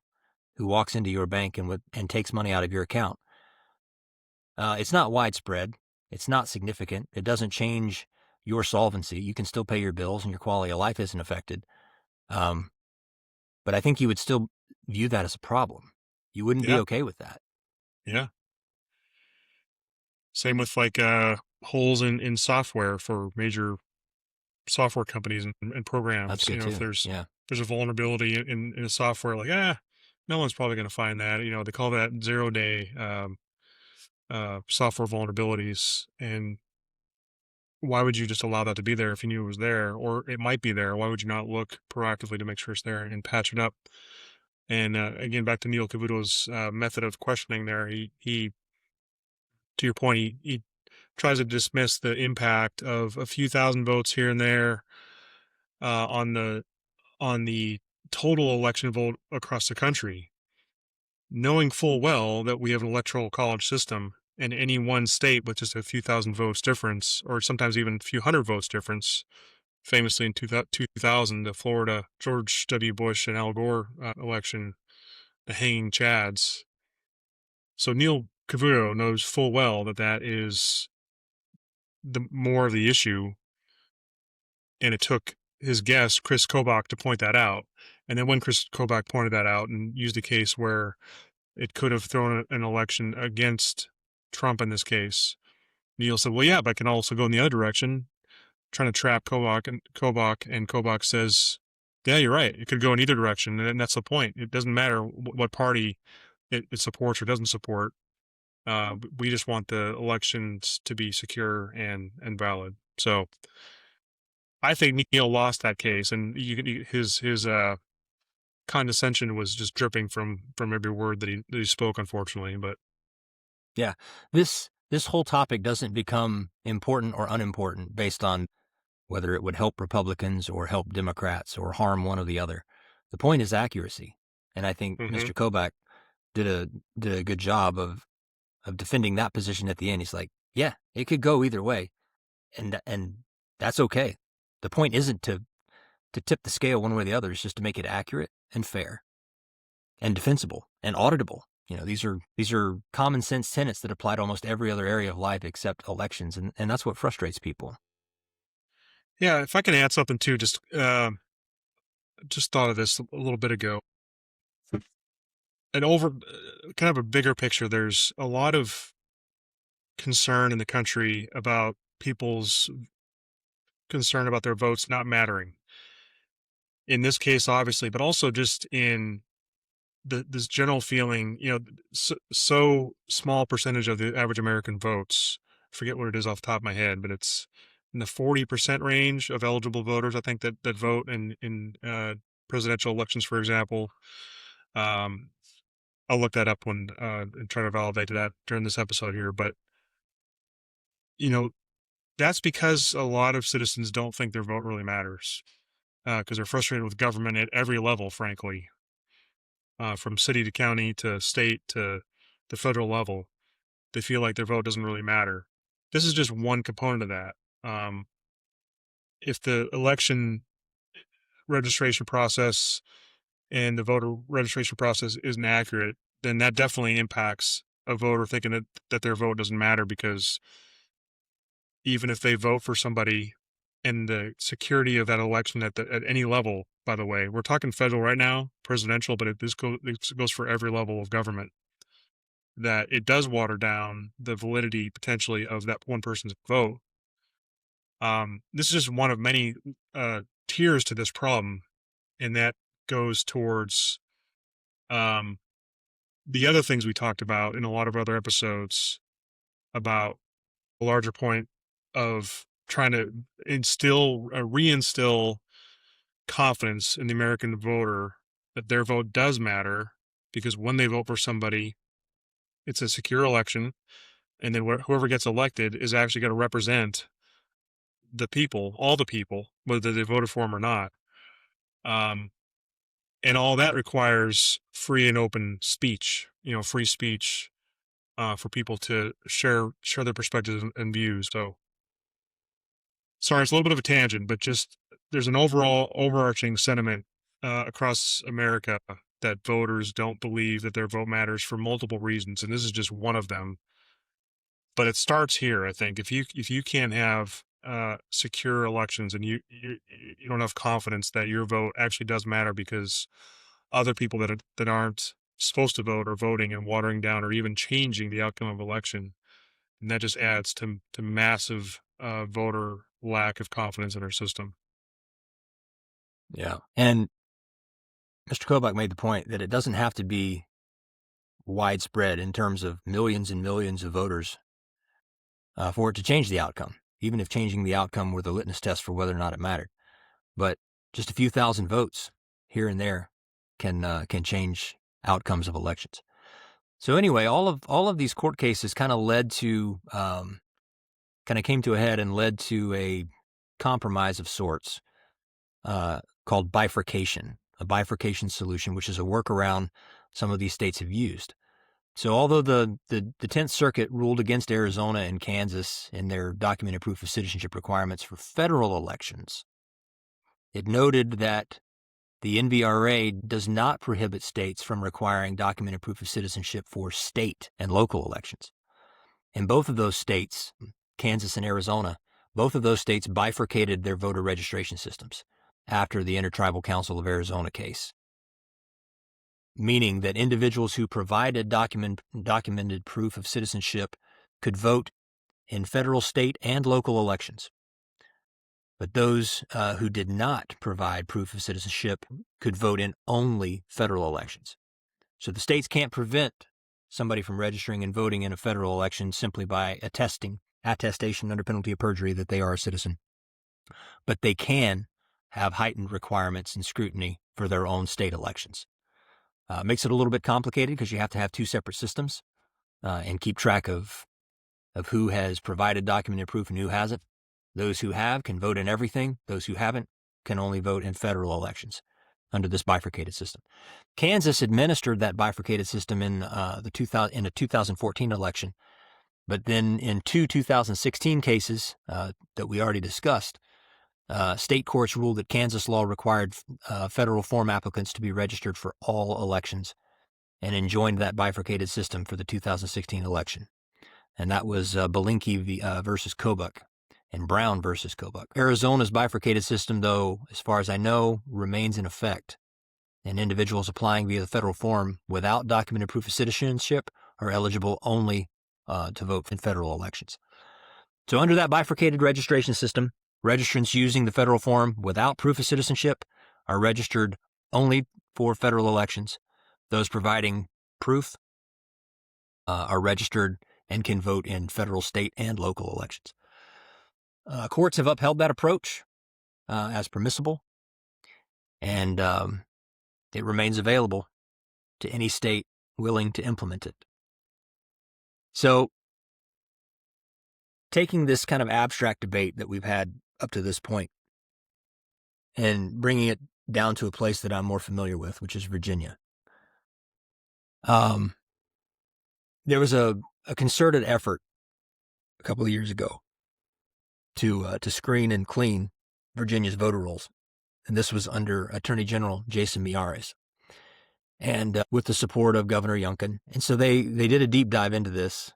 who walks into your bank and takes money out of your account, it's not widespread. It's not significant. It doesn't change your solvency. You can still pay your bills and your quality of life isn't affected. But I think you would still view that as a problem. You wouldn't be okay with that. Yeah. Same with holes in software for major software companies and programs. That's good too. If there's a vulnerability in a software, no one's probably going to find that. They call that 0-day software vulnerabilities. And why would you just allow that to be there if you knew it was there, or it might be there? Why would you not look proactively to make sure it's there and patch it up? And again, back to Neil Cavuto's method of questioning there, he to your point, he tries to dismiss the impact of a few thousand votes here and there on the total election vote across the country, knowing full well that we have an electoral college system, and any one state with just a few thousand votes difference, or sometimes even a few hundred votes difference, famously in 2000, the Florida George W. Bush and Al Gore election, the hanging chads. So Neil Cavuto knows full well that is the more of the issue, and it took his guest, Chris Kobach, to point that out. And then when Chris Kobach pointed that out and used a case where it could have thrown an election against Trump in this case, Neil said, well, yeah, but it can also go in the other direction, trying to trap Kobach, and Kobach says Yeah, you're right. It could go in either direction, and that's the point. It doesn't matter what party it supports or doesn't support. We just want the elections to be secure and valid. So I think Neil lost that case, and his condescension was just dripping from every word that he spoke, unfortunately. But Yeah, this whole topic doesn't become important or unimportant based on whether it would help Republicans or help Democrats or harm one or the other. The point is accuracy, and I think mhm. Mr. Kobach did a good job of defending that position at the end. He's like, yeah, it could go either way, and that's okay. The point isn't to tip the scale one way or the other. It's just to make it accurate and fair and defensible and auditable. These are common sense tenets that apply to almost every other area of life except elections, and that's what frustrates people. Yeah, if I can add something too, just thought of this a little bit ago. And over kind of a bigger picture, there's a lot of concern in the country about people's concern about their votes not mattering. In this case, obviously, but also just in this general feeling, so small percentage of the average American votes. I forget what it is off the top of my head, but it's in the 40% range of eligible voters, I think, that vote in presidential elections, for example. Um, I'll look that up and try to validate that during this episode here. But you know, that's because a lot of citizens don't think their vote really matters because they're frustrated with government at every level, frankly, from city to county to state to the federal level. They feel like their vote doesn't really matter. This is just one component of that. Um, if the election registration process and the voter registration process isn't accurate, then that definitely impacts a voter thinking that their vote doesn't matter because even if they vote for somebody and the security of that election at any level, by the way, we're talking federal right now, presidential, but this goes for every level of government, that it does water down the validity potentially of that one person's vote. This is just one of many tiers to this problem, and that goes towards um, the other things we talked about in a lot of other episodes about a larger point of trying to reinstill confidence in the American voter that their vote does matter because when they vote for somebody, it's a secure election, and then whoever gets elected is actually going to represent the people, all the people, whether they voted for them or not. Um, and all that requires free and open speech, free speech for people to share their perspectives and views. So, sorry, it's a little bit of a tangent, but just there's an overall overarching sentiment across America that voters don't believe that their vote matters for multiple reasons, and this is just one of them. But it starts here, I think. If you can't have secure elections and you don't have confidence that your vote actually does matter because other people that aren't supposed to vote are voting and watering down or even changing the outcome of election, and that just adds to massive voter lack of confidence in our system. Yeah, and Mr. Kobach made the point that it doesn't have to be widespread in terms of millions and millions of voters for it to change the outcome, even if changing the outcome were the litmus test for whether or not it mattered. But just a few thousand votes here and there can change outcomes of elections. So anyway, all of these court cases kind of led to came to a head and led to a compromise of sorts called bifurcation, a bifurcation solution, which is a workaround some of these states have used. So although the 10th Circuit ruled against Arizona and Kansas in their documented proof of citizenship requirements for federal elections, it noted that the NVRA does not prohibit states from requiring documented proof of citizenship for state and local elections. In both of those states, Kansas and Arizona, both of those states bifurcated their voter registration systems after the Intertribal Council of Arizona case, meaning that individuals who provided documented proof of citizenship could vote in federal, state, and local elections. But those who did not provide proof of citizenship could vote in only federal elections. So the states can't prevent somebody from registering and voting in a federal election simply by attestation under penalty of perjury that they are a citizen. But they can have heightened requirements and scrutiny for their own state elections. Makes it a little bit complicated because you have to have two separate systems and keep track of who has provided documented proof and who hasn't. Those who have can vote in everything. Those who haven't can only vote in federal elections under this bifurcated system. Kansas administered that bifurcated system in a 2014 election, but then in two 2016 cases that we already discussed, state courts ruled that Kansas law required federal form applicants to be registered for all elections and enjoined that bifurcated system for the 2016 election. And that was Belinkie versus Kobuk and Brown versus Kobuk. Arizona's bifurcated system, though, as far as I know, remains in effect. And individuals applying via the federal form without documented proof of citizenship are eligible only to vote in federal elections. So under that bifurcated registration system, registrants using the federal form without proof of citizenship are registered only for federal elections. Those providing proof are registered and can vote in federal, state, and local elections. Courts have upheld that approach as permissible, and it remains available to any state willing to implement it. So, taking this kind of abstract debate that we've had up to this point and bringing it down to a place that I'm more familiar with, which is Virginia. There was a concerted effort a couple of years ago to screen and clean Virginia's voter rolls, and this was under Attorney General Jason Miyares, and with the support of Governor Youngkin. And so they did a deep dive into this,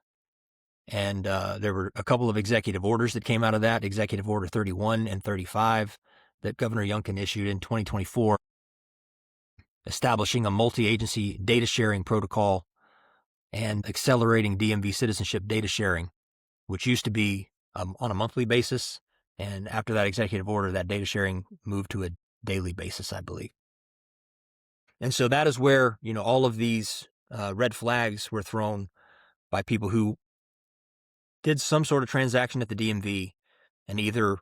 and there were a couple of executive orders that came out of that, Executive Order 31 and 35, that Governor Youngkin issued in 2024, establishing a multi-agency data sharing protocol and accelerating DMV citizenship data sharing, which used to be on a monthly basis. And after that executive order, that data sharing moved to a daily basis, I believe. And so that is where, all of these red flags were thrown by people who did some sort of transaction at the DMV and either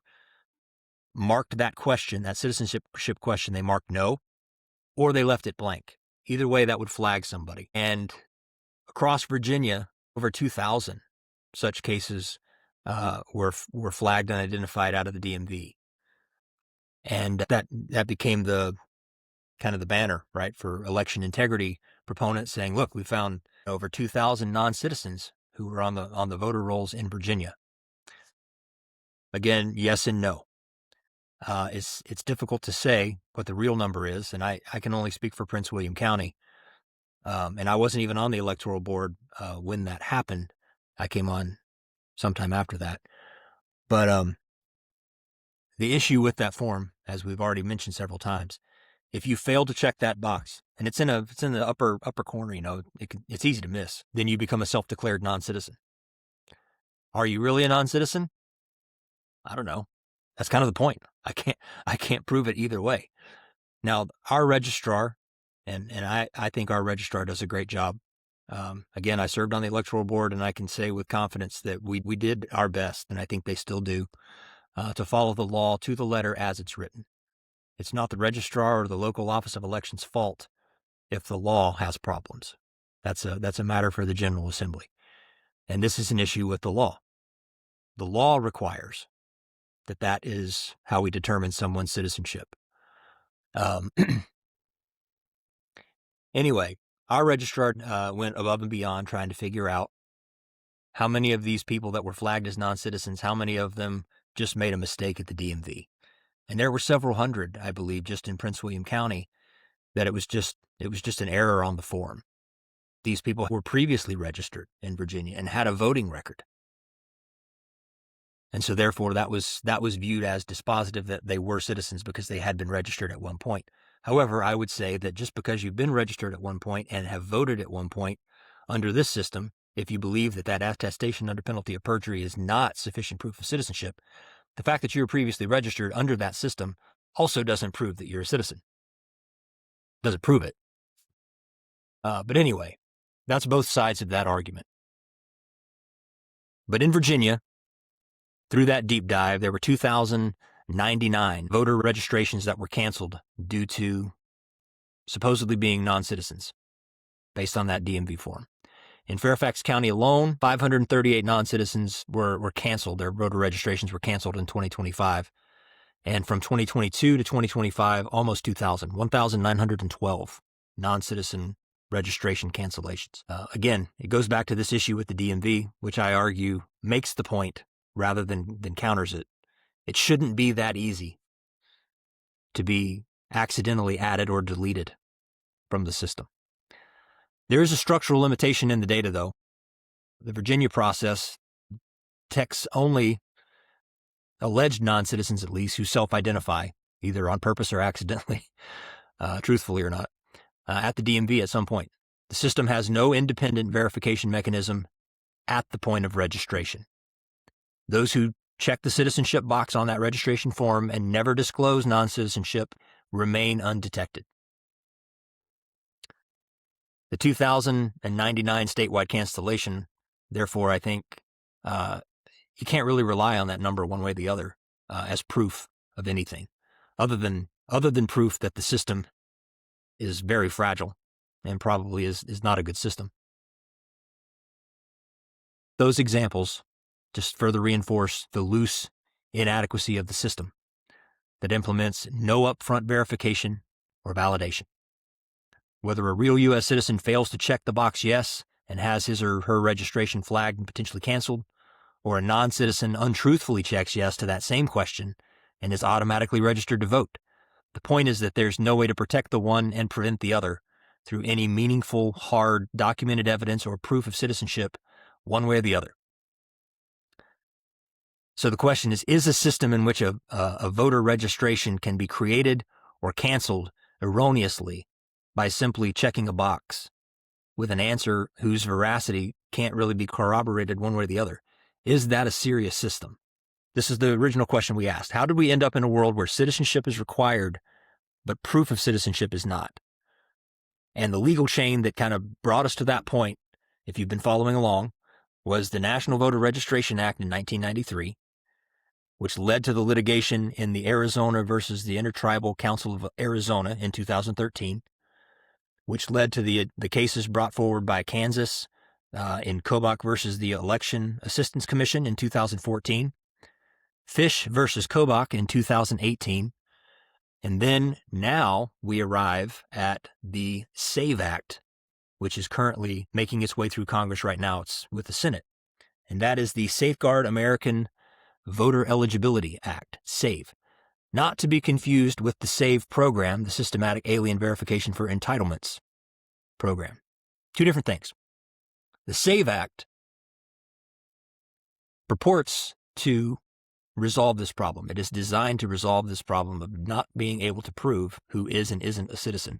marked that question, that citizenship question, they marked no, or they left it blank. Either way, that would flag somebody. And across Virginia, over 2,000 such cases were flagged and identified out of the DMV. And that became the kind of the banner, right, for election integrity proponents saying, look, we found over 2,000 non-citizens who were on the voter rolls in Virginia. Again, yes and no. It's difficult to say what the real number is, and I can only speak for Prince William County. And I wasn't even on the electoral board when that happened. I came on sometime after that. But the issue with that form, as we've already mentioned several times, if you fail to check that box, and it's in the upper corner, it's easy to miss, then you become a self-declared non-citizen. Are you really a non-citizen? I don't know. That's kind of the point. I can't prove it either way. Now, our registrar, and I think our registrar does a great job. Again, I served on the electoral board, and I can say with confidence that we did our best, and I think they still do, to follow the law to the letter as it's written. It's not the registrar or the local office of elections' fault if the law has problems. That's a matter for the General Assembly. And this is an issue with the law. The law requires that is how we determine someone's citizenship. Anyway, our registrar went above and beyond trying to figure out how many of these people that were flagged as non-citizens, how many of them just made a mistake at the DMV. And there were several hundred, I believe, just in Prince William County, that it was just an error on the form. These people were previously registered in Virginia and had a voting record. And so therefore that was viewed as dispositive that they were citizens because they had been registered at one point. However, I would say that just because you've been registered at one point and have voted at one point under this system, if you believe that attestation under penalty of perjury is not sufficient proof of citizenship, The fact that you were previously registered under that system also doesn't prove that you're a citizen. Doesn't prove it. But anyway, that's both sides of that argument. But in Virginia, through that deep dive, there were 2,099 voter registrations that were canceled due to supposedly being non-citizens, based on that DMV form. In Fairfax County alone, 538 non-citizens were canceled. Their voter registrations were canceled in 2025. And from 2022 to 2025, almost 2,000, 1,912 non-citizen registration cancellations. Again, it goes back to this issue with the DMV, which I argue makes the point rather than counters it. It shouldn't be that easy to be accidentally added or deleted from the system. There is a structural limitation in the data, though. The Virginia process detects only alleged non-citizens, at least, who self-identify, either on purpose or accidentally, truthfully or not, at the DMV at some point. The system has no independent verification mechanism at the point of registration. Those who check the citizenship box on that registration form and never disclose non-citizenship remain undetected. The 2,099 statewide cancellation, therefore, I think you can't really rely on that number one way or the other as proof of anything, other than proof that the system is very fragile and probably is not a good system. Those examples just further reinforce the loose inadequacy of the system that implements no upfront verification or validation. Whether a real U.S. citizen fails to check the box yes and has his or her registration flagged and potentially canceled, or a non-citizen untruthfully checks yes to that same question and is automatically registered to vote, the point is that there's no way to protect the one and prevent the other through any meaningful, hard, documented evidence or proof of citizenship one way or the other. So the question is a system in which a voter registration can be created or canceled erroneously by simply checking a box with an answer whose veracity can't really be corroborated one way or the other? Is that a serious system? This is the original question we asked. How did we end up in a world where citizenship is required, but proof of citizenship is not? And the legal chain that kind of brought us to that point, if you've been following along, was the National Voter Registration Act in 1993, which led to the litigation in the Arizona versus the Intertribal Council of Arizona in 2013, which led to the cases brought forward by Kansas in Kobach versus the Election Assistance Commission in 2014, Fish versus Kobach in 2018, and then now we arrive at the SAVE Act, which is currently making its way through Congress right now. It's with the Senate, and that is the Safeguard American Voter Eligibility Act, SAVE. Not to be confused with the SAVE program, the Systematic Alien Verification for Entitlements program. Two different things. The SAVE Act purports to resolve this problem. It is designed to resolve this problem of not being able to prove who is and isn't a citizen.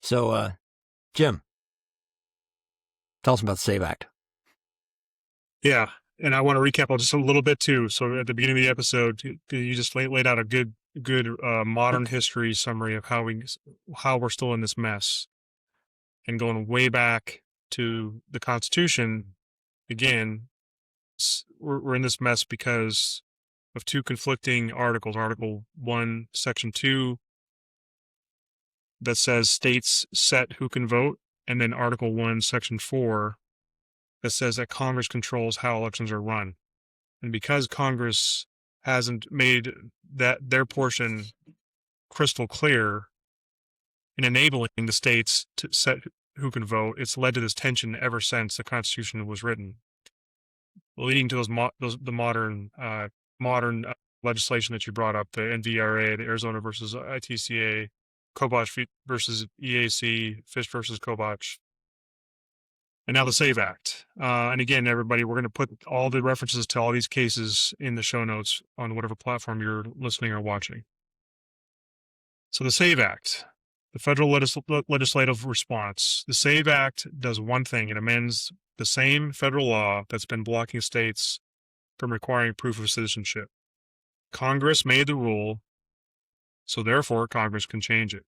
So, Jim, tell us about the SAVE Act. Yeah, and I want to recap just a little bit too. So at the beginning of the episode, you just laid out a good modern history summary of how we're still in this mess, and going way back to the Constitution. Again, we're in this mess because of two conflicting articles. Article 1, Section 2, that says states set who can vote, and then Article 1, Section 4, that says that Congress controls how elections are run. And because Congress hasn't made their portion crystal clear in enabling the states to set who can vote, it's led to this tension ever since the Constitution was written, leading to the modern legislation that you brought up, the NVRA, the Arizona versus ITCA, Kobach versus EAC, Fish versus Kobach, and now the SAVE Act. And again, everybody, we're going to put all the references to all these cases in the show notes on whatever platform you're listening or watching. So the SAVE Act, the federal legislative response. The SAVE Act does one thing. It amends the same federal law that's been blocking states from requiring proof of citizenship. Congress made the rule, so therefore Congress can change it.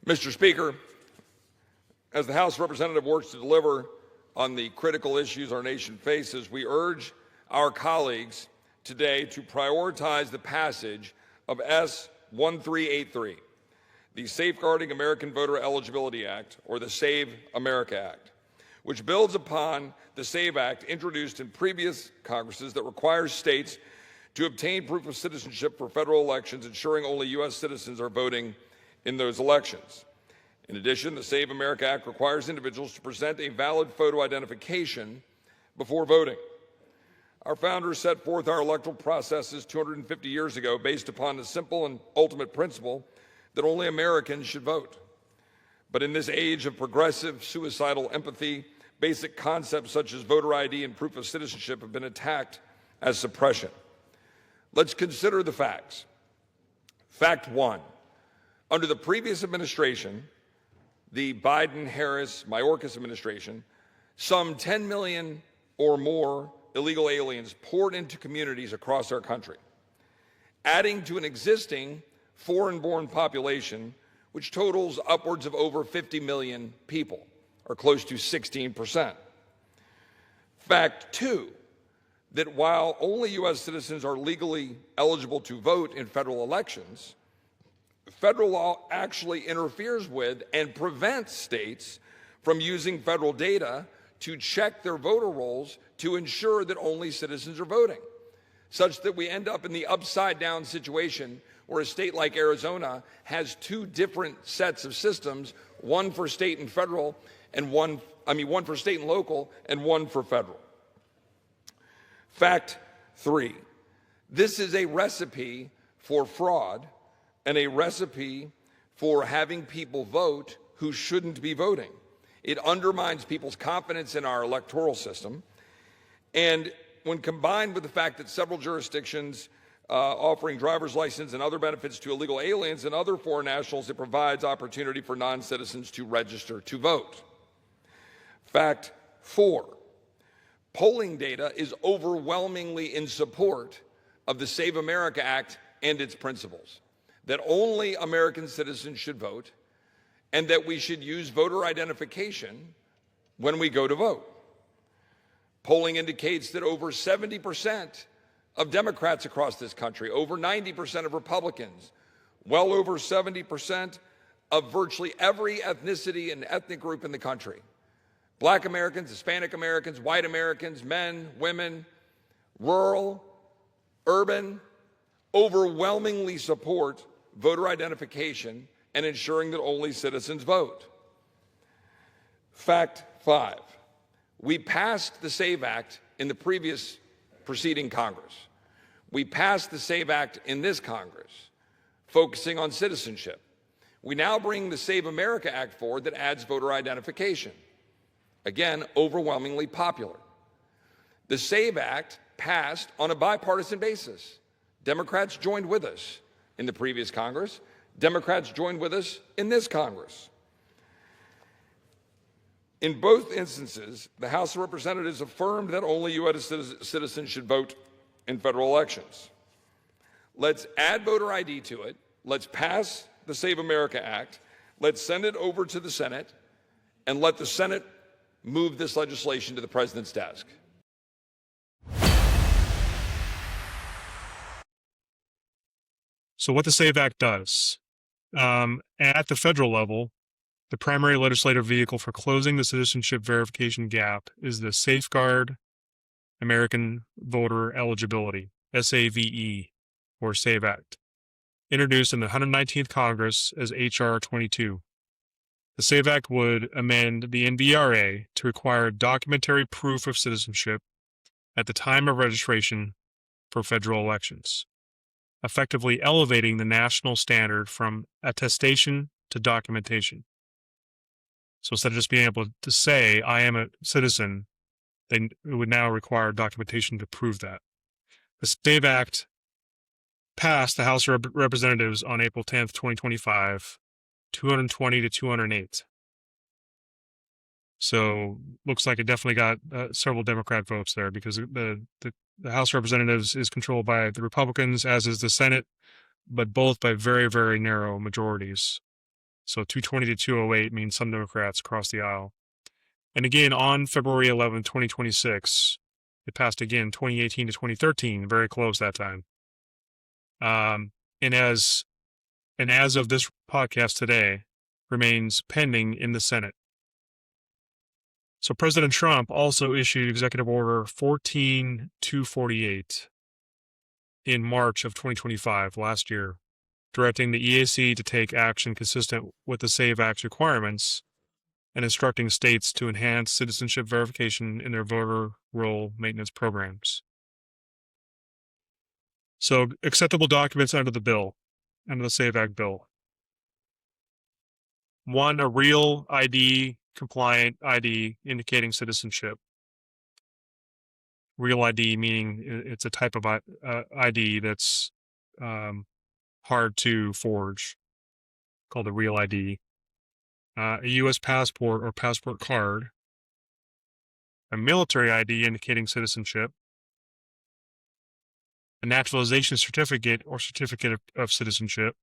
Mr. Speaker, as the House Representative works to deliver on the critical issues our nation faces, we urge our colleagues today to prioritize the passage of S. 1383, the Safeguarding American Voter Eligibility Act, or the SAVE America Act, which builds upon the SAVE Act introduced in previous Congresses that requires states to obtain proof of citizenship for federal elections, ensuring only U.S. citizens are voting in those elections. In addition, the SAVE America Act requires individuals to present a valid photo identification before voting. Our founders set forth our electoral processes 250 years ago based upon the simple and ultimate principle that only Americans should vote. But in this age of progressive, suicidal empathy, basic concepts such as voter ID and proof of citizenship have been attacked as suppression. Let's consider the facts. Fact one, under the previous administration, the Biden-Harris-Mayorkas administration, some 10 million or more illegal aliens poured into communities across our country, adding to an existing foreign-born population which totals upwards of over 50 million people, or close to 16%. Fact two, that while only U.S. citizens are legally eligible to vote in federal elections, federal law actually interferes with and prevents states from using federal data to check their voter rolls to ensure that only citizens are voting, such that we end up in the upside-down situation where a state like Arizona has two different sets of systems, one for state and federal, and one for state and local, and one for federal. Fact three, this is a recipe for fraud and a recipe for having people vote who shouldn't be voting. It undermines people's confidence in our electoral system. And when combined with the fact that several jurisdictions offering driver's license and other benefits to illegal aliens and other foreign nationals, it provides opportunity for non-citizens to register to vote. Fact four, polling data is overwhelmingly in support of the Save America Act and its principles, that only American citizens should vote and that we should use voter identification when we go to vote. Polling indicates that over 70% of Democrats across this country, over 90% of Republicans, well over 70% of virtually every ethnicity and ethnic group in the country, Black Americans, Hispanic Americans, white Americans, men, women, rural, urban, overwhelmingly support voter identification and ensuring that only citizens vote. Fact five, we passed the SAVE Act in the previous preceding Congress. We passed the SAVE Act in this Congress, focusing on citizenship. We now bring the Save America Act forward that adds voter identification. Again, overwhelmingly popular. The SAVE Act passed on a bipartisan basis. Democrats joined with us in the previous Congress. Democrats joined with us in this Congress. In both instances, the House of Representatives affirmed that only U.S. citizens should vote in federal elections. Let's add voter ID to it. Let's pass the Save America Act. Let's send it over to the Senate and let the Senate move this legislation to the President's desk. So what the SAVE Act does, at the federal level, the primary legislative vehicle for closing the citizenship verification gap is the Safeguard American Voter Eligibility, SAVE, or SAVE Act, introduced in the 119th Congress as H.R. 22. The SAVE Act would amend the NVRA to require documentary proof of citizenship at the time of registration for federal elections, effectively elevating the national standard from attestation to documentation. So instead of just being able to say, I am a citizen, then it would now require documentation to prove that. The SAVE Act passed the House of Representatives on April 10th, 2025, 220 to 208. So looks like it definitely got several Democrat votes there, because the House of Representatives is controlled by the Republicans, as is the Senate, but both by very, very narrow majorities. So 220 to 208 means some Democrats crossed the aisle. And again, on February 11, 2026, it passed again, 2018 to 2013, very close that time. And as of this podcast today, remains pending in the Senate. So President Trump also issued Executive Order 14248 in March of 2025, last year, directing the EAC to take action consistent with the SAVE Act's requirements and instructing states to enhance citizenship verification in their voter roll maintenance programs. So acceptable documents under the bill, under the SAVE Act bill. 1, a real ID, compliant ID indicating citizenship. Real ID meaning it's a type of ID that's hard to forge, called a real ID. A U.S. passport or passport card. A military ID indicating citizenship. A naturalization certificate or certificate of citizenship.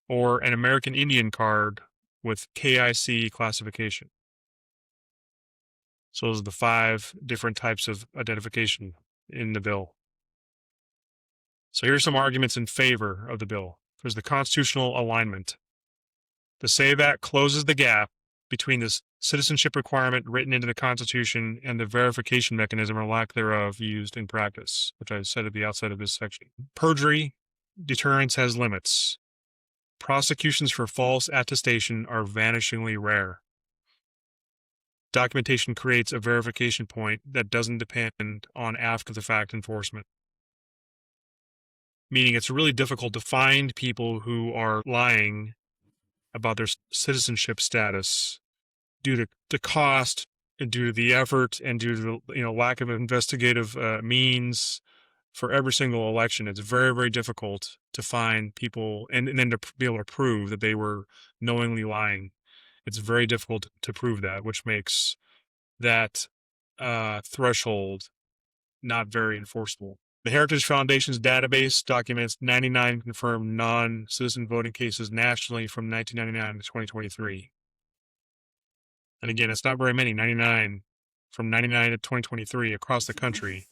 Or an American Indian card with KIC classification. So those are the 5 different types of identification in the bill. So here's some arguments in favor of the bill. There's the constitutional alignment. The SAVE Act closes the gap between the citizenship requirement written into the Constitution and the verification mechanism or lack thereof used in practice, which I said at the outset of this section. Perjury deterrence has limits. Prosecutions for false attestation are vanishingly rare. Documentation creates a verification point that doesn't depend on after-the-fact enforcement. Meaning it's really difficult to find people who are lying about their citizenship status due to the cost and due to the effort and due to the lack of investigative means for every single election. It's very, very difficult to find people and then to be able to prove that they were knowingly lying. It's very difficult to prove that, which makes that threshold not very enforceable. The Heritage Foundation's database documents 99 confirmed non-citizen voting cases nationally from 1999 to 2023. And again, it's not very many, 99 from 99 to 2023 across the country.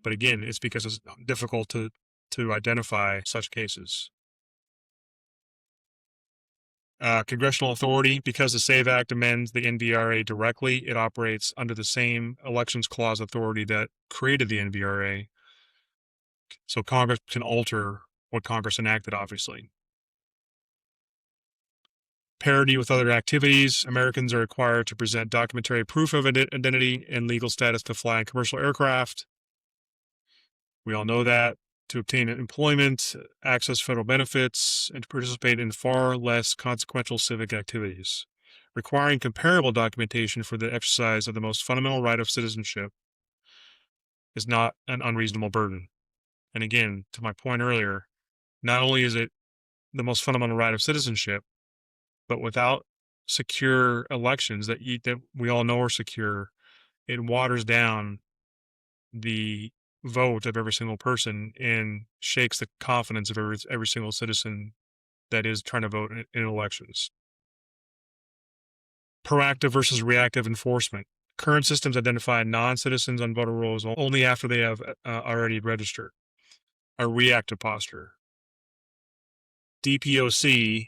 But again, it's because it's difficult to identify such cases. Congressional authority, because the SAVE Act amends the NVRA directly, it operates under the same Elections Clause authority that created the NVRA. So Congress can alter what Congress enacted, obviously. Parity with other activities. Americans are required to present documentary proof of identity and legal status to fly in commercial aircraft. We all know that. To obtain employment, access federal benefits, and to participate in far less consequential civic activities. Requiring comparable documentation for the exercise of the most fundamental right of citizenship is not an unreasonable burden. And again, to my point earlier, not only is it the most fundamental right of citizenship, but without secure elections that we all know are secure, it waters down the vote of every single person and shakes the confidence of every single citizen that is trying to vote in elections. Proactive versus reactive enforcement. Current systems identify non-citizens on voter rolls only after they have already registered. A reactive posture. DPOC,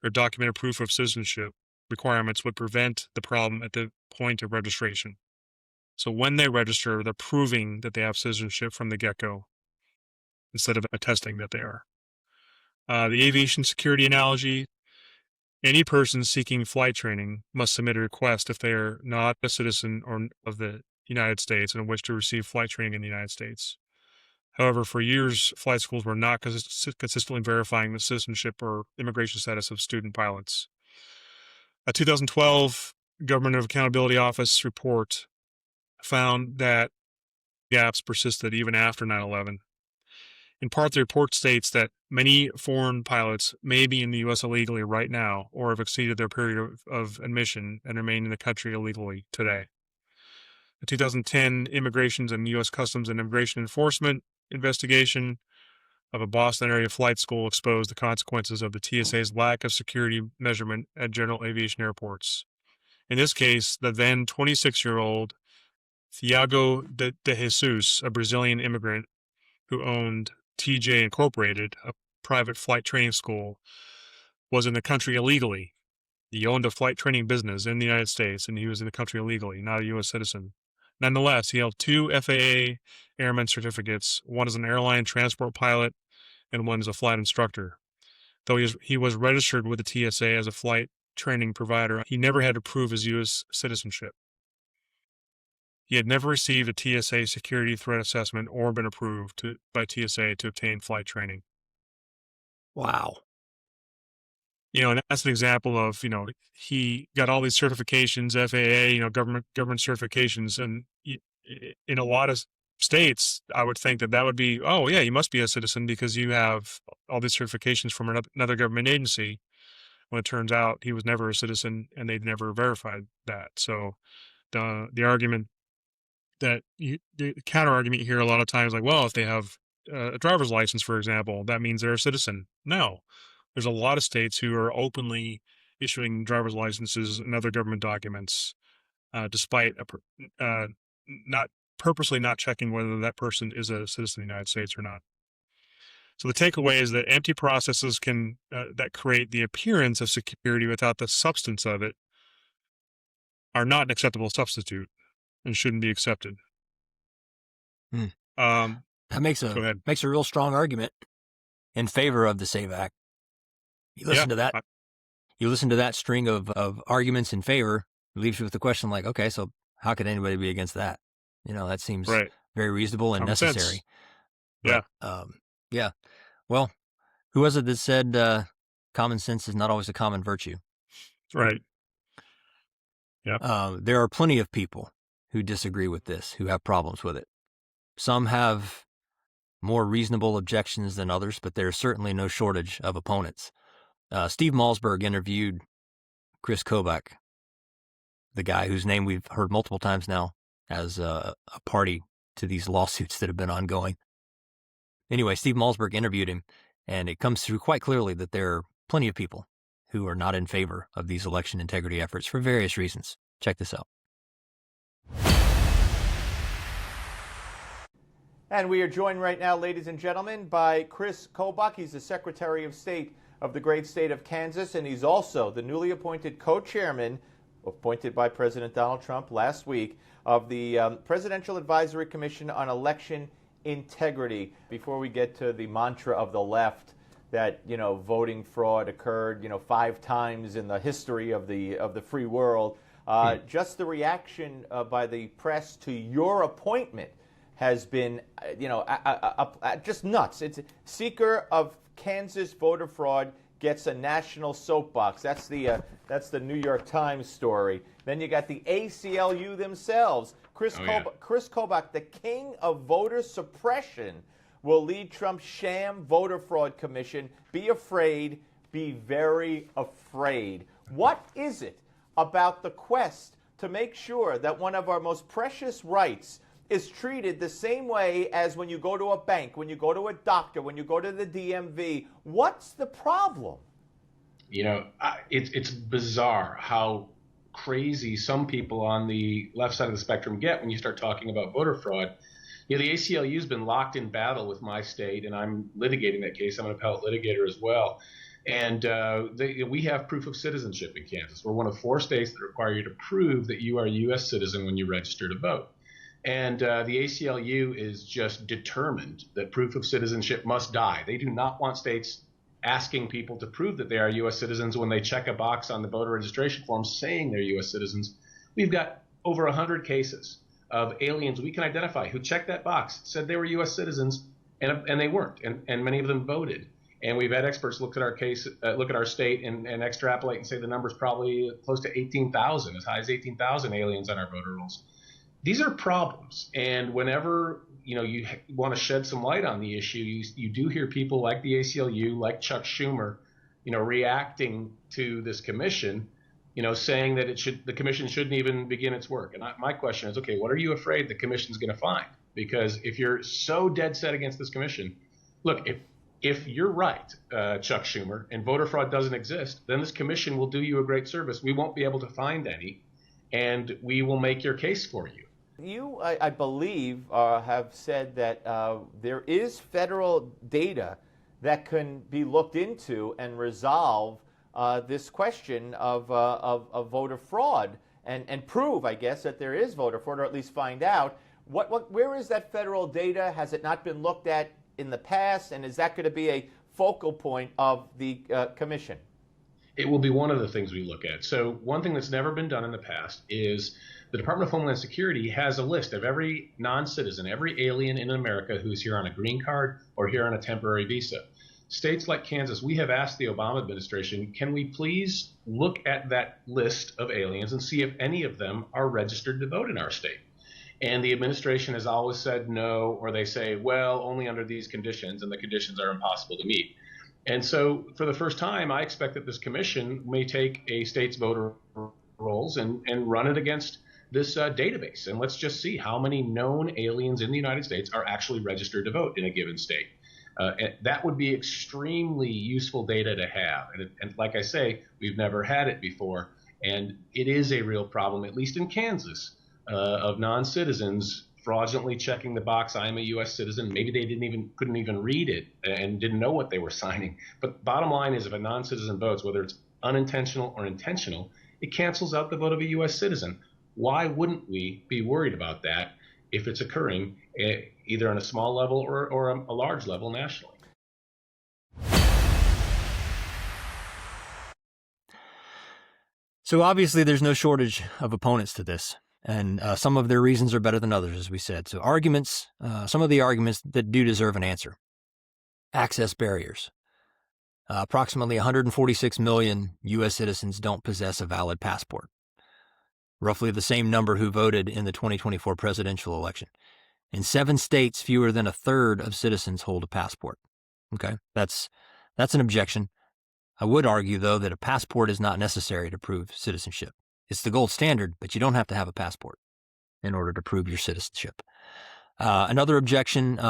or documented proof of citizenship, requirements would prevent the problem at the point of registration. So when they register, they're proving that they have citizenship from the get-go instead of attesting that they are. The aviation security analogy, any person seeking flight training must submit a request if they are not a citizen of the United States and wish to receive flight training in the United States. However, for years, flight schools were not consistently verifying the citizenship or immigration status of student pilots. A 2012 Government of Accountability Office report found that gaps persisted even after 9/11. In part, the report states that many foreign pilots may be in the U.S. illegally right now or have exceeded their period of admission and remain in the country illegally today. The 2010 Immigrations and U.S. Customs and Immigration Enforcement investigation of a Boston area flight school exposed the consequences of the TSA's lack of security measurement at general aviation airports. In this case, the then 26-year-old Thiago de Jesus, a Brazilian immigrant who owned TJ Incorporated, a private flight training school, was in the country illegally. He owned a flight training business in the United States, and he was in the country illegally, not a U.S. citizen. Nonetheless, he held 2 FAA airman certificates, one as an airline transport pilot and one as a flight instructor. Though he was registered with the TSA as a flight training provider, he never had to prove his U.S. citizenship. He had never received a TSA security threat assessment or been approved by TSA to obtain flight training. Wow. And that's an example of, he got all these certifications, FAA, government certifications, and in a lot of states, I would think that would be, oh yeah, you must be a citizen because you have all these certifications from another government agency. When it turns out he was never a citizen and they'd never verified that. So the argument the counter argument here a lot of times, like, well, if they have a driver's license, for example, that means they're a citizen. No, there's a lot of states who are openly issuing driver's licenses and other government documents, despite not purposely not checking whether that person is a citizen of the United States or not. So the takeaway is that empty processes can that create the appearance of security without the substance of it are not an acceptable substitute and shouldn't be accepted. That makes a real strong argument in favor of the SAVE Act. You listen to that. You listen to that string of arguments in favor, it leaves you with the question like, okay, so how could anybody be against that? That seems very reasonable and Common necessary. sense. But, yeah. Well, who was it that said common sense is not always a common virtue? Right. Yeah. There are plenty of people who disagree with this, who have problems with it. Some have more reasonable objections than others, but there's certainly no shortage of opponents. Steve Malzberg interviewed Chris Kobach, the guy whose name we've heard multiple times now as a party to these lawsuits that have been ongoing. Anyway, Steve Malzberg interviewed him, and it comes through quite clearly that there are plenty of people who are not in favor of these election integrity efforts for various reasons. Check this out. And we are joined right now, ladies and gentlemen, by Chris Kobach. He's the Secretary of State of the great state of Kansas, and he's also the newly appointed co-chairman, appointed by President Donald Trump last week, of the Presidential Advisory Commission on Election Integrity. Before we get to the mantra of the left that, voting fraud occurred, 5 times in the history of the free world, just the reaction by the press to your appointment has been, just nuts. It's seeker of Kansas voter fraud gets a national soapbox. That's the New York Times story. Then you got the ACLU themselves. Chris Kobach, the king of voter suppression, will lead Trump's sham voter fraud commission. Be afraid. Be very afraid. What is it about the quest to make sure that one of our most precious rights is treated the same way as when you go to a bank, when you go to a doctor, when you go to the DMV? What's the problem? It's bizarre how crazy some people on the left side of the spectrum get when you start talking about voter fraud. The ACLU has been locked in battle with my state, and I'm litigating that case. I'm an appellate litigator as well. And we have proof of citizenship in Kansas. We're one of 4 states that require you to prove that you are a U.S. citizen when you register to vote. And the ACLU is just determined that proof of citizenship must die. They do not want states asking people to prove that they are U.S. citizens when they check a box on the voter registration form saying they're U.S. citizens. We've got over 100 cases of aliens we can identify who checked that box, said they were U.S. citizens, and they weren't, and many of them voted. And we've had experts look at our case, look at our state, and extrapolate and say the number's probably close to 18,000, as high as 18,000 aliens on our voter rolls. These are problems, and whenever you want to shed some light on the issue, you do hear people like the ACLU, like Chuck Schumer, reacting to this commission, saying that the commission shouldn't even begin its work. And my question is, okay, what are you afraid the commission's going to find? Because if you're so dead set against this commission, look, if you're right, Chuck Schumer, and voter fraud doesn't exist, then this commission will do you a great service. We won't be able to find any, and we will make your case for you. You, I believe, have said that there is federal data that can be looked into and resolve this question of voter fraud and prove, I guess, that there is voter fraud, or at least find out. Where is that federal data? Has it not been looked at in the past, and is that going to be a focal point of the commission? It will be one of the things we look at. So one thing that's never been done in the past is the Department of Homeland Security has a list of every non-citizen, every alien in America who's here on a green card or here on a temporary visa. States like Kansas, we have asked the Obama administration, can we please look at that list of aliens and see if any of them are registered to vote in our state? And the administration has always said no, or they say, well, only under these conditions, and the conditions are impossible to meet. And so for the first time, I expect that this commission may take a state's voter rolls and run it against this database. And let's just see how many known aliens in the United States are actually registered to vote in a given state. And that would be extremely useful data to have. And like I say, we've never had it before. And it is a real problem, at least in Kansas, of non-citizens fraudulently checking the box, I am a U.S. citizen. Maybe they couldn't even read it and didn't know what they were signing. But bottom line is, if a non-citizen votes, whether it's unintentional or intentional, it cancels out the vote of a U.S. citizen. Why wouldn't we be worried about that if it's occurring either on a small level or a large level nationally? So obviously there's no shortage of opponents to this. And some of their reasons are better than others, as we said. So some of the arguments that do deserve an answer. Access barriers. Approximately 146 million U.S. citizens don't possess a valid passport. Roughly the same number who voted in the 2024 presidential election. In 7 states, fewer than a third of citizens hold a passport. Okay, that's an objection. I would argue, though, that a passport is not necessary to prove citizenship. It's the gold standard, but you don't have to have a passport in order to prove your citizenship. Another objection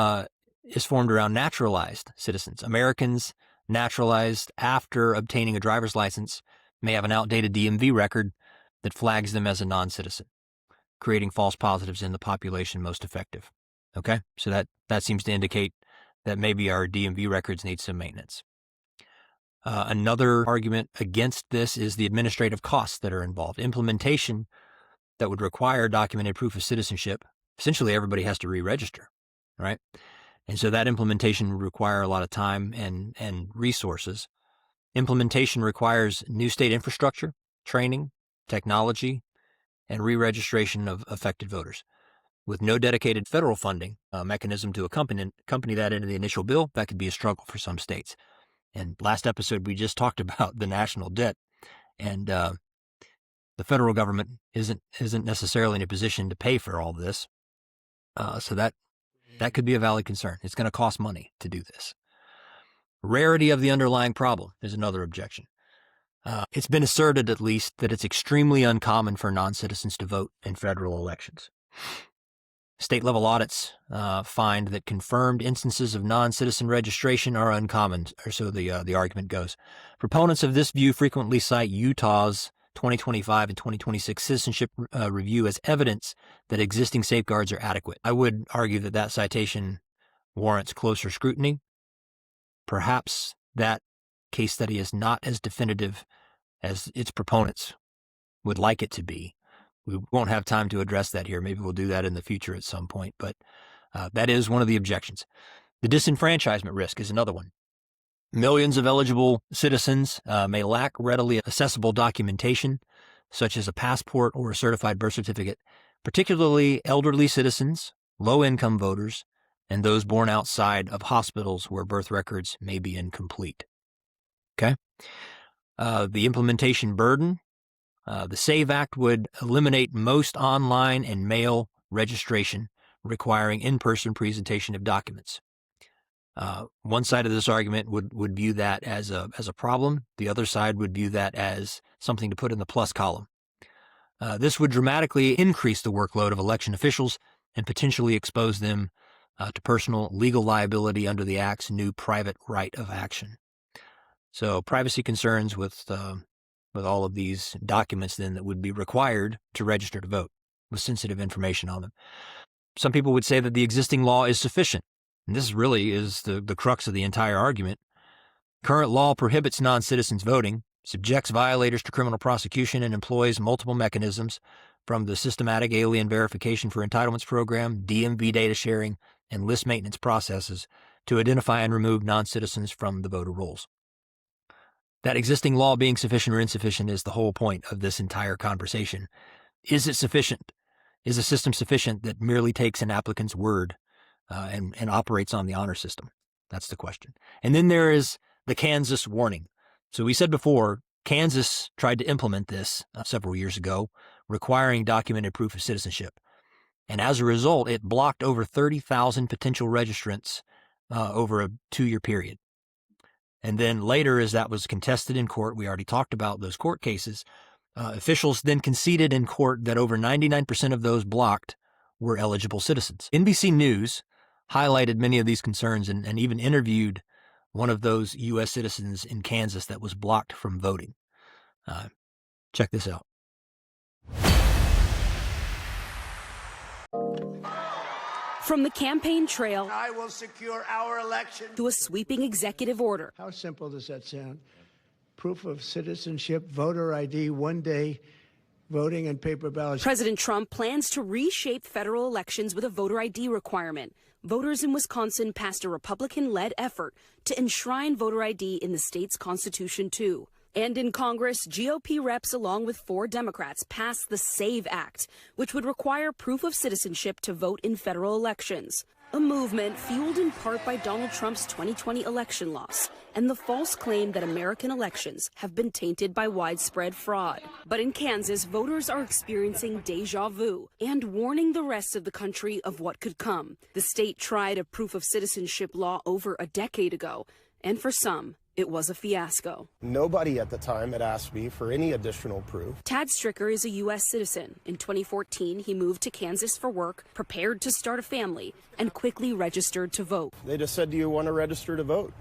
is formed around naturalized citizens. Americans naturalized after obtaining a driver's license may have an outdated DMV record that flags them as a non-citizen, creating false positives in the population most effective. Okay, so that seems to indicate that maybe our DMV records need some maintenance. Another argument against this is the administrative costs that are involved. Implementation that would require documented proof of citizenship, essentially everybody has to re-register, right? And so that implementation would require a lot of time and resources. Implementation requires new state infrastructure, training, technology, and re-registration of affected voters. With no dedicated federal funding mechanism to accompany that into the initial bill, that could be a struggle for some states. And last episode, we just talked about the national debt, and the federal government isn't necessarily in a position to pay for all this. So that could be a valid concern. It's going to cost money to do this. Rarity of the underlying problem is another objection. It's been asserted, at least, that it's extremely uncommon for non-citizens to vote in federal elections. State-level audits find that confirmed instances of non-citizen registration are uncommon, or so the argument goes. Proponents of this view frequently cite Utah's 2025 and 2026 citizenship review as evidence that existing safeguards are adequate. I would argue that citation warrants closer scrutiny. Perhaps that case study is not as definitive as its proponents would like it to be. We won't have time to address that here. Maybe we'll do that in the future at some point, but that is one of the objections. The disenfranchisement risk is another one. Millions of eligible citizens may lack readily accessible documentation, such as a passport or a certified birth certificate, particularly elderly citizens, low-income voters, and those born outside of hospitals where birth records may be incomplete. Okay? The implementation burden. The SAVE Act would eliminate most online and mail registration, requiring in-person presentation of documents. One side of this argument would view that as a problem. The other side would view that as something to put in the plus column. This would dramatically increase the workload of election officials and potentially expose them to personal legal liability under the Act's new private right of action. So privacy concerns with all of these documents then that would be required to register to vote with sensitive information on them. Some people would say that the existing law is sufficient. And this really is the crux of the entire argument. Current law prohibits non-citizens voting, subjects violators to criminal prosecution, and employs multiple mechanisms from the systematic alien verification for entitlements program, DMV data sharing, and list maintenance processes to identify and remove non-citizens from the voter rolls. That existing law being sufficient or insufficient is the whole point of this entire conversation. Is it sufficient? Is a system sufficient that merely takes an applicant's word and operates on the honor system? That's the question. And then there is the Kansas warning. So we said before, Kansas tried to implement this several years ago, requiring documented proof of citizenship. And as a result, it blocked over 30,000 potential registrants over a 2-year period. And then later, as that was contested in court, we already talked about those court cases, officials then conceded in court that over 99% of those blocked were eligible citizens. NBC News highlighted many of these concerns and even interviewed one of those U.S. citizens in Kansas that was blocked from voting. Check this out. From the campaign trail, I will secure our election, to a sweeping executive order. How simple does that sound? Proof of citizenship, voter ID, one day voting and paper ballots. President Trump plans to reshape federal elections with a voter ID requirement. Voters in Wisconsin passed a Republican-led effort to enshrine voter ID in the state's constitution, too. And in Congress, GOP reps, along with 4 Democrats, passed the SAVE Act, which would require proof of citizenship to vote in federal elections. A movement fueled in part by Donald Trump's 2020 election loss and the false claim that American elections have been tainted by widespread fraud. But in Kansas, voters are experiencing deja vu and warning the rest of the country of what could come. The state tried a proof of citizenship law over a decade ago, and for some, it was a fiasco. Nobody at the time had asked me for any additional proof. Tad Stricker is a U.S. citizen. In 2014, he moved to Kansas for work, prepared to start a family, and quickly registered to vote. They just said, "Do you want to register to vote?"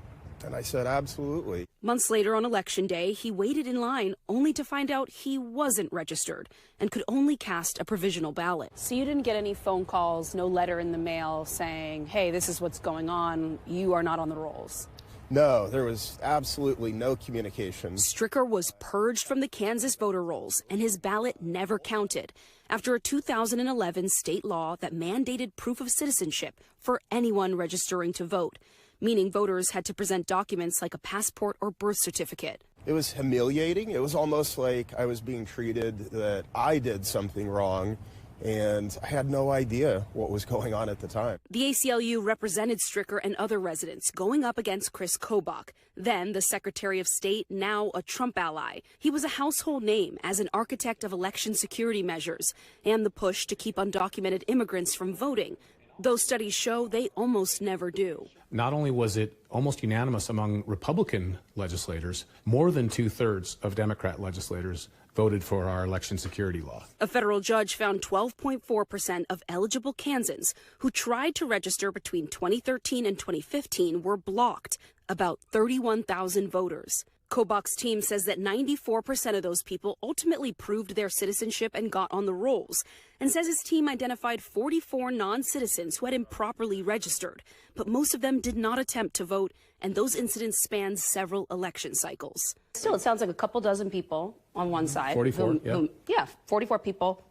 And I said, "Absolutely." Months later on Election Day, he waited in line only to find out he wasn't registered and could only cast a provisional ballot. So you didn't get any phone calls, no letter in the mail saying, hey, this is what's going on, you are not on the rolls? No, there was absolutely no communication. Stricker was purged from the Kansas voter rolls, and his ballot never counted after a 2011 state law that mandated proof of citizenship for anyone registering to vote, meaning voters had to present documents like a passport or birth certificate. It was humiliating. It was almost like I was being treated that I did something wrong, and I had no idea what was going on at the time. The ACLU represented Stricker and other residents going up against Chris Kobach, then the Secretary of State, now a Trump ally. He was a household name as an architect of election security measures and the push to keep undocumented immigrants from voting. Those studies show they almost never do. Not only was it almost unanimous among Republican legislators, more than 2/3 of Democrat legislators voted for our election security law. A federal judge found 12.4% of eligible Kansans who tried to register between 2013 and 2015 were blocked, about 31,000 voters. Kobach's team says that 94% of those people ultimately proved their citizenship and got on the rolls, and says his team identified 44 non-citizens who had improperly registered, but most of them did not attempt to vote, and those incidents spanned several election cycles. Still, it sounds like a couple dozen people on one side. 44, yeah, 44 people,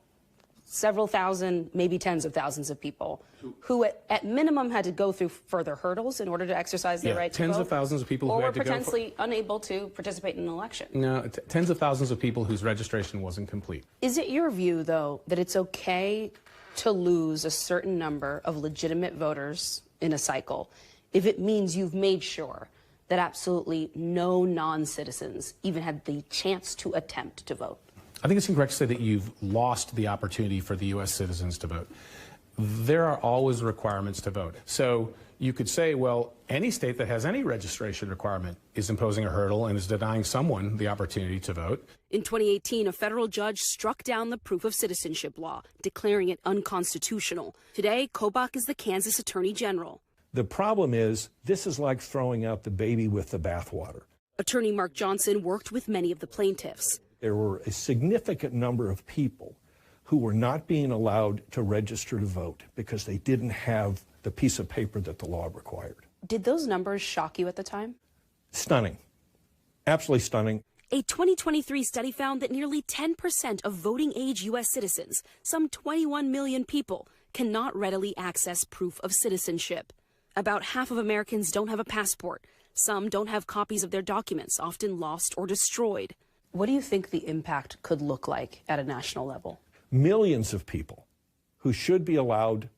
several thousand, maybe tens of thousands of people who at minimum had to go through further hurdles in order to exercise their right to vote. Tens of thousands of people or who were had to go potentially unable to participate in an election. No, tens of thousands of people whose registration wasn't complete. Is it your view, though, that it's okay to lose a certain number of legitimate voters in a cycle if it means you've made sure that absolutely no non-citizens even had the chance to attempt to vote? I think it's incorrect to say that you've lost the opportunity for the U.S. citizens to vote. there are always requirements to vote. So you could say, well, any state that has any registration requirement is imposing a hurdle and is denying someone the opportunity to vote. In 2018, a federal judge struck down the proof of citizenship law, declaring it unconstitutional. Today, Kobach is the Kansas Attorney General. The problem is, this is like throwing out the baby with the bathwater. Attorney Mark Johnson worked with many of the plaintiffs. There were a significant number of people who were not being allowed to register to vote because they didn't have the piece of paper that the law required. Did those numbers shock you at the time? Stunning. Absolutely stunning. A 2023 study found that nearly 10% of voting age U.S. citizens, some 21 million people, cannot readily access proof of citizenship. About half of Americans don't have a passport. Some don't have copies of their documents, often lost or destroyed. What do you think the impact could look like at a national level? Millions of people who should be allowed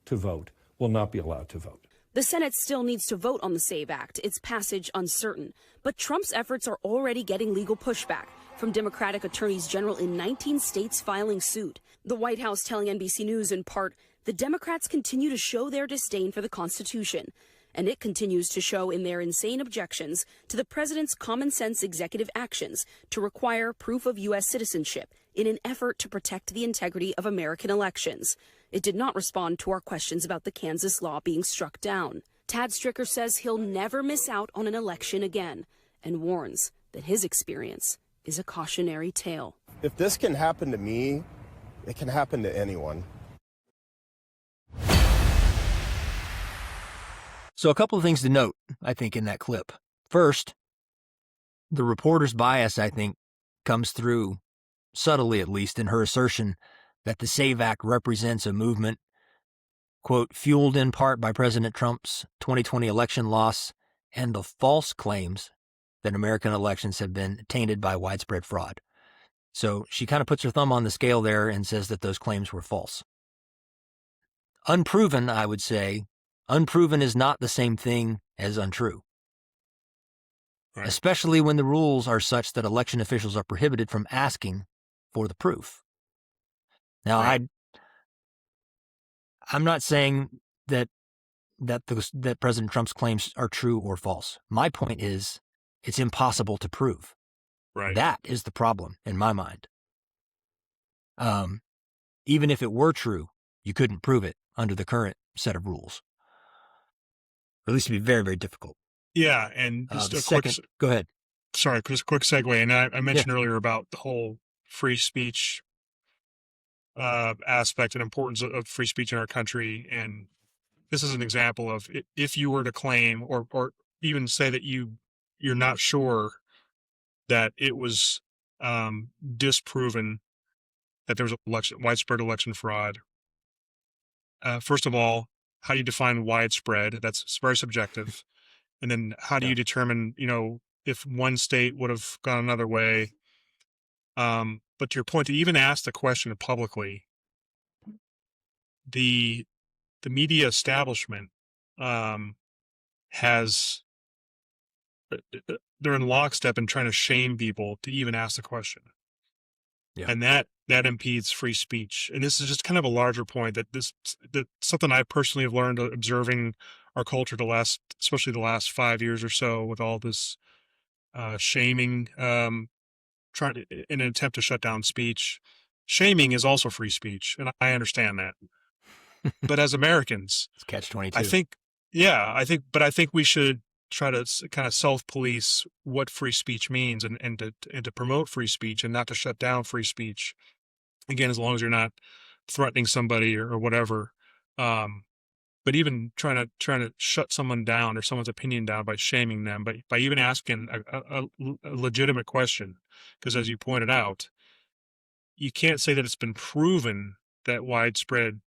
to vote will not be allowed to vote. The Senate still needs to vote on the SAVE Act, its passage uncertain. But Trump's efforts are already getting legal pushback from Democratic attorneys general in 19 states filing suit. The White House telling NBC News in part, the Democrats continue to show their disdain for the Constitution. And it continues to show in their insane objections to the president's common sense executive actions to require proof of U.S. citizenship in an effort to protect the integrity of American elections. It did not respond to our questions about the Kansas law being struck down. Tad Stricker says he'll never miss out on an election again and warns that his experience is a cautionary tale. If this can happen to me, it can happen to anyone. So a couple of things to note, I think, in that clip. First, the reporter's bias, I think, comes through, subtly at least, in her assertion that the SAVE Act represents a movement, quote, fueled in part by President Trump's 2020 election loss and the false claims that American elections have been tainted by widespread fraud. So she kind of puts her thumb on the scale there and says that those claims were false. Unproven, I would say. Unproven is not the same thing as untrue, right, especially when the rules are such that election officials are prohibited from asking for the proof. Now, right, I'm not saying that President Trump's claims are true or false. My point is it's impossible to prove. Right. That is the problem in my mind. Even if it were true, you couldn't prove it under the current set of rules. Or at least it'd be very, very difficult. Yeah, and just a quick... Go ahead. Sorry, just a quick segue. And I mentioned earlier about the whole free speech aspect and importance of free speech in our country. And this is an example of if you were to claim or even say that you're not sure that it was disproven that there was widespread election fraud. First of all, how do you define widespread? That's very subjective. And then how do you determine, if one state would have gone another way? But to your point, to even ask the question publicly, the media establishment they're in lockstep in trying to shame people to even ask the question. Yeah. And that impedes free speech. And this is just kind of a larger point that something I personally have learned observing our culture especially the last 5 years or so with all this shaming, in an attempt to shut down speech. Shaming is also free speech, and I understand that. But as Americans, it's catch-22. I think we should try to kind of self-police what free speech means and to promote free speech and not to shut down free speech. Again, as long as you're not threatening somebody or whatever. But even trying to shut someone down or someone's opinion down by shaming them, but by even asking a legitimate question, because as you pointed out, you can't say that it's been proven that widespread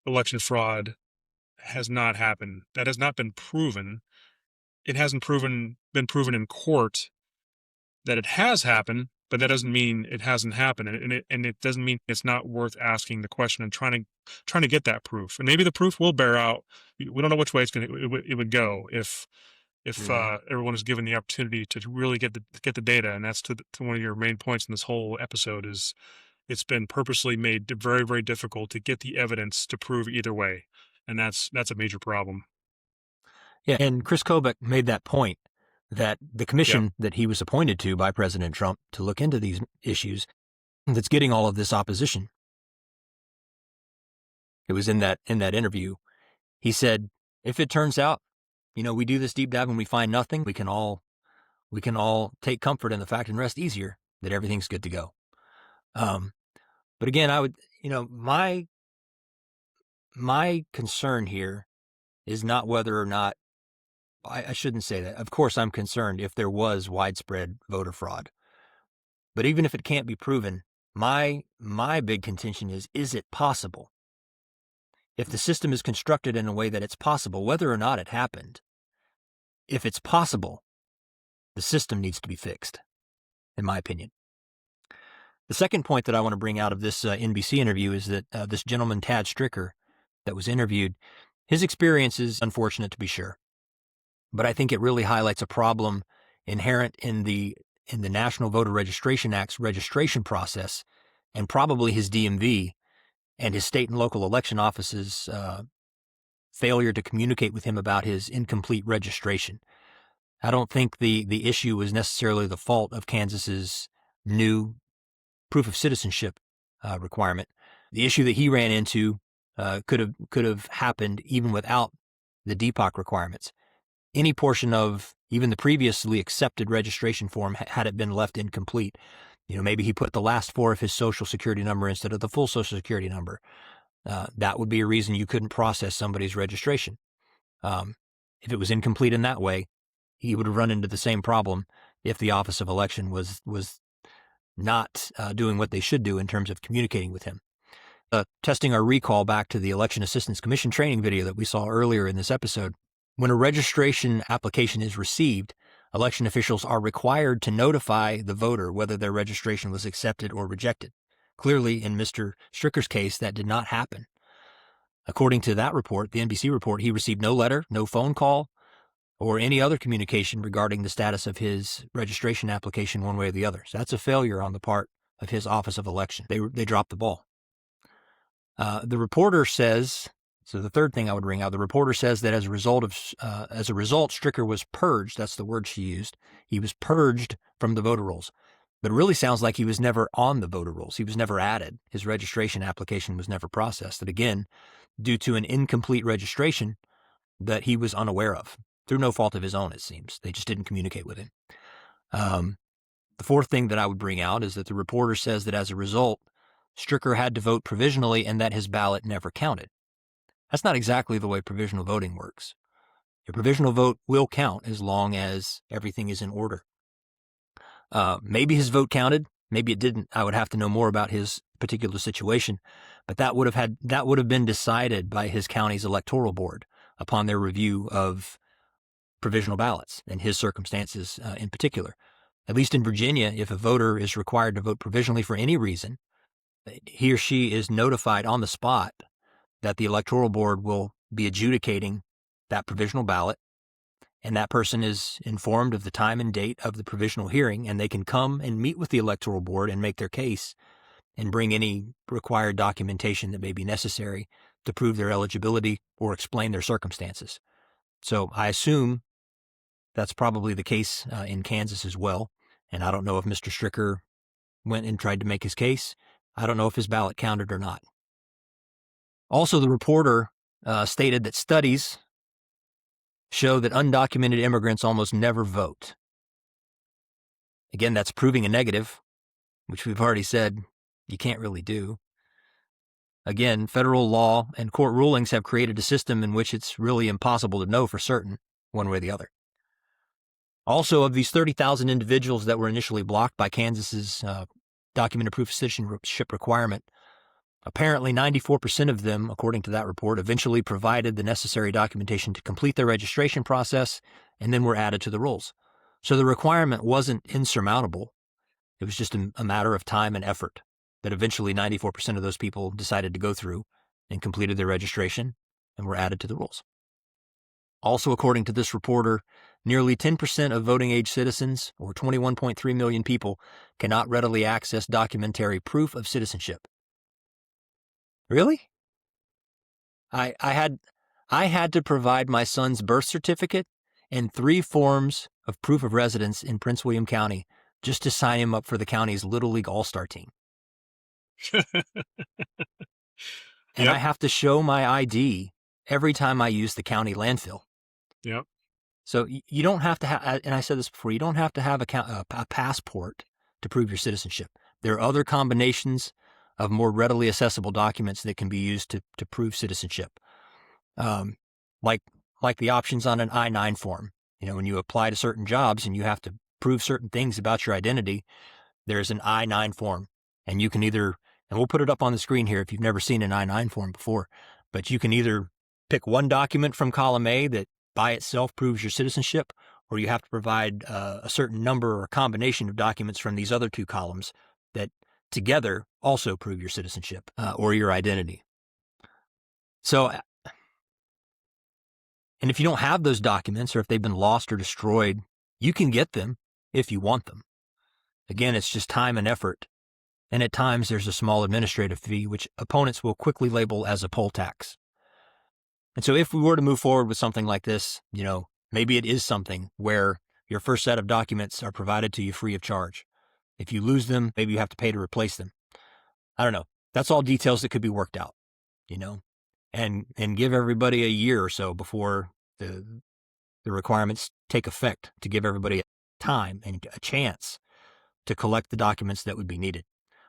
election fraud has not happened. That has not been proven. It hasn't been proven in court that it has happened, but that doesn't mean it hasn't happened, and it doesn't mean it's not worth asking the question and trying to get that proof. And maybe the proof will bear out. We don't know which way it would go if everyone is given the opportunity to really get the data. And that's to one of your main points in this whole episode is it's been purposely made very, very difficult to get the evidence to prove either way. And that's a major problem. Yeah, and Chris Kobach made that point that the commission that he was appointed to by President Trump to look into these issues, that's getting all of this opposition. It was in that interview. He said, if it turns out, we do this deep dive and we find nothing, we can all take comfort in the fact and rest easier that everything's good to go. But again, I would, my concern here is not whether or not, I shouldn't say that. Of course, I'm concerned if there was widespread voter fraud. But even if it can't be proven, my big contention is it possible? If the system is constructed in a way that it's possible, whether or not it happened, if it's possible, the system needs to be fixed, in my opinion. The second point that I want to bring out of this NBC interview is that this gentleman, Tad Stricker, that was interviewed, his experience is unfortunate to be sure. But I think it really highlights a problem inherent in the National Voter Registration Act's registration process, and probably his DMV and his state and local election offices' failure to communicate with him about his incomplete registration. I don't think the issue was necessarily the fault of Kansas's new proof of citizenship requirement. The issue that he ran into could have happened even without the DPOC requirements. Any portion of even the previously accepted registration form, had it been left incomplete, maybe he put the last four of his social security number instead of the full social security number. That would be a reason you couldn't process somebody's registration. If it was incomplete in that way, he would have run into the same problem if the Office of Election was not doing what they should do in terms of communicating with him. Testing our recall back to the Election Assistance Commission training video that we saw earlier in this episode, when a registration application is received, election officials are required to notify the voter whether their registration was accepted or rejected. Clearly, in Mr. Stricker's case, that did not happen. According to that report, the NBC report, he received no letter, no phone call, or any other communication regarding the status of his registration application one way or the other. So that's a failure on the part of his Office of Election. They dropped the ball. The reporter says, so the third thing I would bring out, the reporter says that as a result, Stricker was purged. That's the word she used. He was purged from the voter rolls. But it really sounds like he was never on the voter rolls. He was never added. His registration application was never processed. And again, due to an incomplete registration that he was unaware of, through no fault of his own, it seems. They just didn't communicate with him. The fourth thing that I would bring out is that the reporter says that as a result, Stricker had to vote provisionally and that his ballot never counted. That's not exactly the way provisional voting works. Your provisional vote will count as long as everything is in order. Maybe his vote counted, maybe it didn't. I would have to know more about his particular situation, but that would have been decided by his county's electoral board upon their review of provisional ballots and his circumstances in particular. At least in Virginia, if a voter is required to vote provisionally for any reason, he or she is notified on the spot that the electoral board will be adjudicating that provisional ballot, and that person is informed of the time and date of the provisional hearing, and they can come and meet with the electoral board and make their case and bring any required documentation that may be necessary to prove their eligibility or explain their circumstances. So I assume that's probably the case in Kansas as well, and I don't know if Mr. Stricker went and tried to make his case. I don't know if his ballot counted or not. Also, the reporter stated that studies show that undocumented immigrants almost never vote. Again, that's proving a negative, which we've already said you can't really do. Again, federal law and court rulings have created a system in which it's really impossible to know for certain, one way or the other. Also, of these 30,000 individuals that were initially blocked by Kansas's documented proof of citizenship requirement, apparently 94% of them, according to that report, eventually provided the necessary documentation to complete their registration process and then were added to the rolls. So the requirement wasn't insurmountable. It was just a matter of time and effort that eventually 94% of those people decided to go through and completed their registration and were added to the rolls. Also, according to this reporter, nearly 10% of voting-age citizens, or 21.3 million people, cannot readily access documentary proof of citizenship. Really? I had to provide my son's birth certificate and 3 forms of proof of residence in Prince William County just to sign him up for the county's Little League All-Star team. And I have to show my ID every time I use the county landfill. Yep. So you don't have to have, and I said this before, you don't have to have a passport to prove your citizenship. There are other combinations of more readily accessible documents that can be used to prove citizenship. Like the options on an I-9 form. You know, when you apply to certain jobs and you have to prove certain things about your identity, there's an I-9 form. And you can either, and we'll put it up on the screen here if you've never seen an I-9 form before, but you can either pick one document from column A that by itself proves your citizenship, or you have to provide a certain number or a combination of documents from these other 2 columns that together also prove your citizenship or your identity. So, and if you don't have those documents, or if they've been lost or destroyed, you can get them if you want them. Again, it's just time and effort. And at times there's a small administrative fee, which opponents will quickly label as a poll tax. And so if we were to move forward with something like this, you know, maybe it is something where your first set of documents are provided to you free of charge. If you lose them, maybe you have to pay to replace them. I don't know. That's all details that could be worked out, you know, and give everybody a year or so before the requirements take effect, to give everybody time and a chance to collect the documents that would be needed.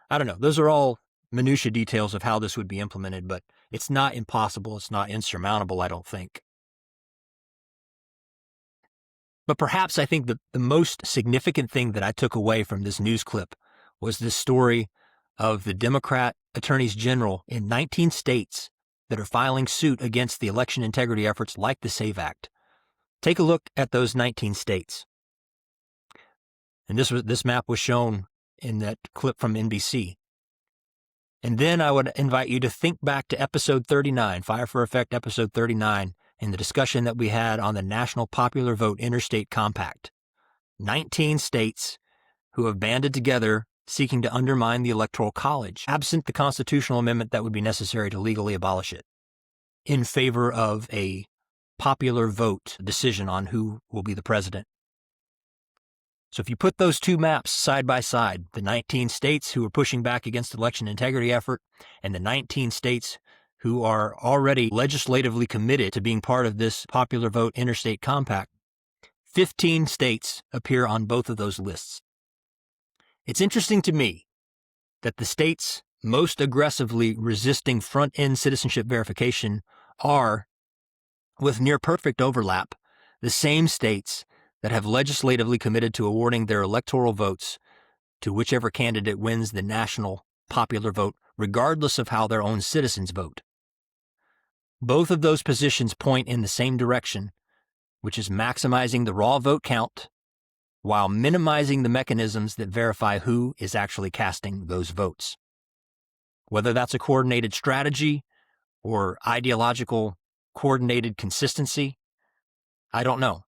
I don't know. Those are all minutia details of how this would be implemented, but it's not impossible. It's not insurmountable, I don't think. But perhaps I think the most significant thing that I took away from this news clip was this story of the Democrat attorneys general in 19 states that are filing suit against the election integrity efforts like the SAVE Act. Take a look at those 19 states. And this map was shown in that clip from NBC. And then I would invite you to think back to episode 39, Fire for Effect episode 39, and the discussion that we had on the National Popular Vote Interstate Compact. 19 states who have banded together seeking to undermine the Electoral College, absent the constitutional amendment that would be necessary to legally abolish it, in favor of a popular vote decision on who will be the president. So if you put those 2 maps side by side, the 19 states who are pushing back against the election integrity effort and the 19 states who are already legislatively committed to being part of this popular vote interstate compact, 15 states appear on both of those lists. It's interesting to me that the states most aggressively resisting front-end citizenship verification are, with near perfect overlap, the same states that have legislatively committed to awarding their electoral votes to whichever candidate wins the national popular vote, regardless of how their own citizens vote. Both of those positions point in the same direction, which is maximizing the raw vote count while minimizing the mechanisms that verify who is actually casting those votes. Whether that's a coordinated strategy or ideological coordinated consistency, I don't know.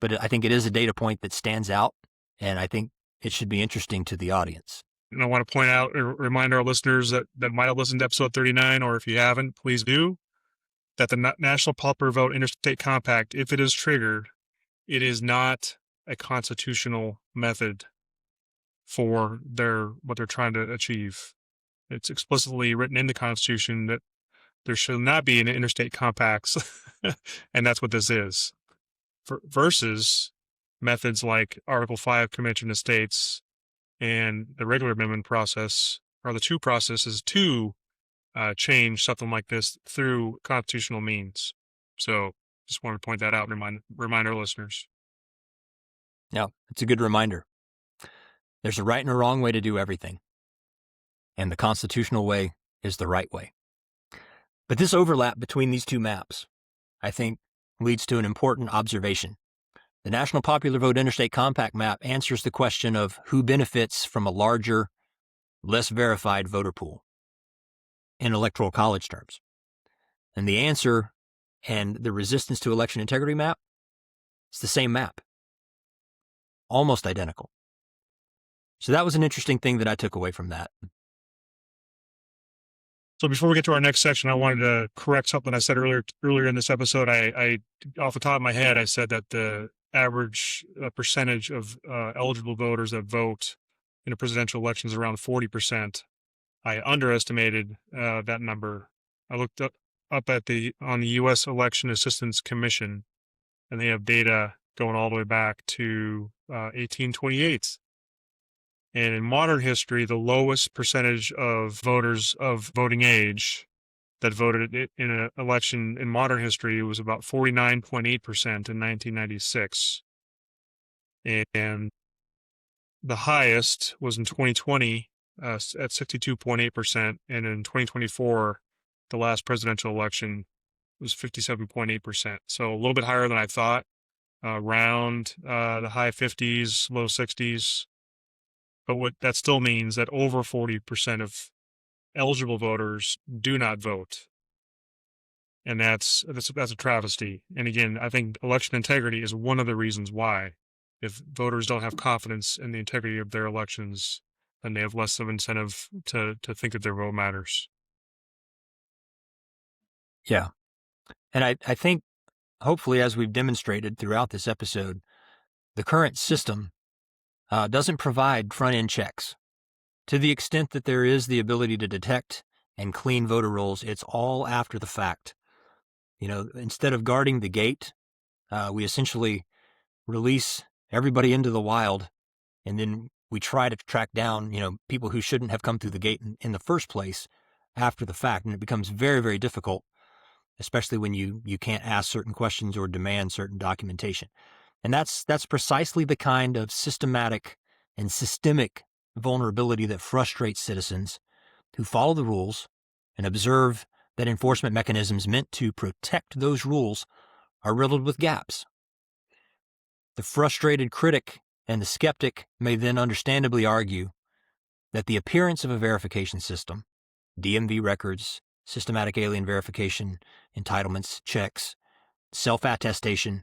But I think it is a data point that stands out, and I think it should be interesting to the audience. And I want to point out or remind our listeners that might have listened to episode 39, or if you haven't, please do, that the National Popular Vote Interstate Compact, if it is triggered, it is not a constitutional method for what they're trying to achieve. It's explicitly written in the Constitution that there should not be any interstate compacts, and that's what this is. Versus methods like Article 5 Convention of States and the regular amendment process are the 2 processes to change something like this through constitutional means. So just wanted to point that out and remind our listeners. Yeah, it's a good reminder. There's a right and a wrong way to do everything, and the constitutional way is the right way. But this overlap between these 2 maps, I think, leads to an important observation. The National Popular Vote Interstate Compact map answers the question of who benefits from a larger, less verified voter pool in electoral college terms. And the answer and the resistance to election integrity map It's the same map, almost identical. So that was an interesting thing that I took away from that. So before we get to our next section, I wanted to correct something I said earlier in this episode. I off the top of my head, I said that the average percentage of eligible voters that vote in a presidential election is around 40%. I underestimated that number. I looked up on the U.S. Election Assistance Commission, and they have data going all the way back to 1828. And in modern history, the lowest percentage of voters of voting age that voted in an election in modern history was about 49.8% in 1996. And the highest was in 2020 at 62.8%. And in 2024, the last presidential election was 57.8%. So a little bit higher than I thought, around the high 50s, low 60s. But what that still means that over 40% of eligible voters do not vote. And that's a travesty. And again, I think election integrity is one of the reasons why. If voters don't have confidence in the integrity of their elections, then they have less of incentive to think that their vote matters. Yeah. And I think, hopefully, as we've demonstrated throughout this episode, the current system doesn't provide front-end checks. To the extent that there is the ability to detect and clean voter rolls, it's all after the fact. Instead of guarding the gate, we essentially release everybody into the wild, and then we try to track down, people who shouldn't have come through the gate in the first place after the fact. And it becomes very, very difficult, especially when you can't ask certain questions or demand certain documentation. And that's precisely the kind of systematic and systemic vulnerability that frustrates citizens who follow the rules and observe that enforcement mechanisms meant to protect those rules are riddled with gaps. The frustrated critic and the skeptic may then understandably argue that the appearance of a verification system, DMV records, systematic alien verification, entitlements, checks, self-attestation,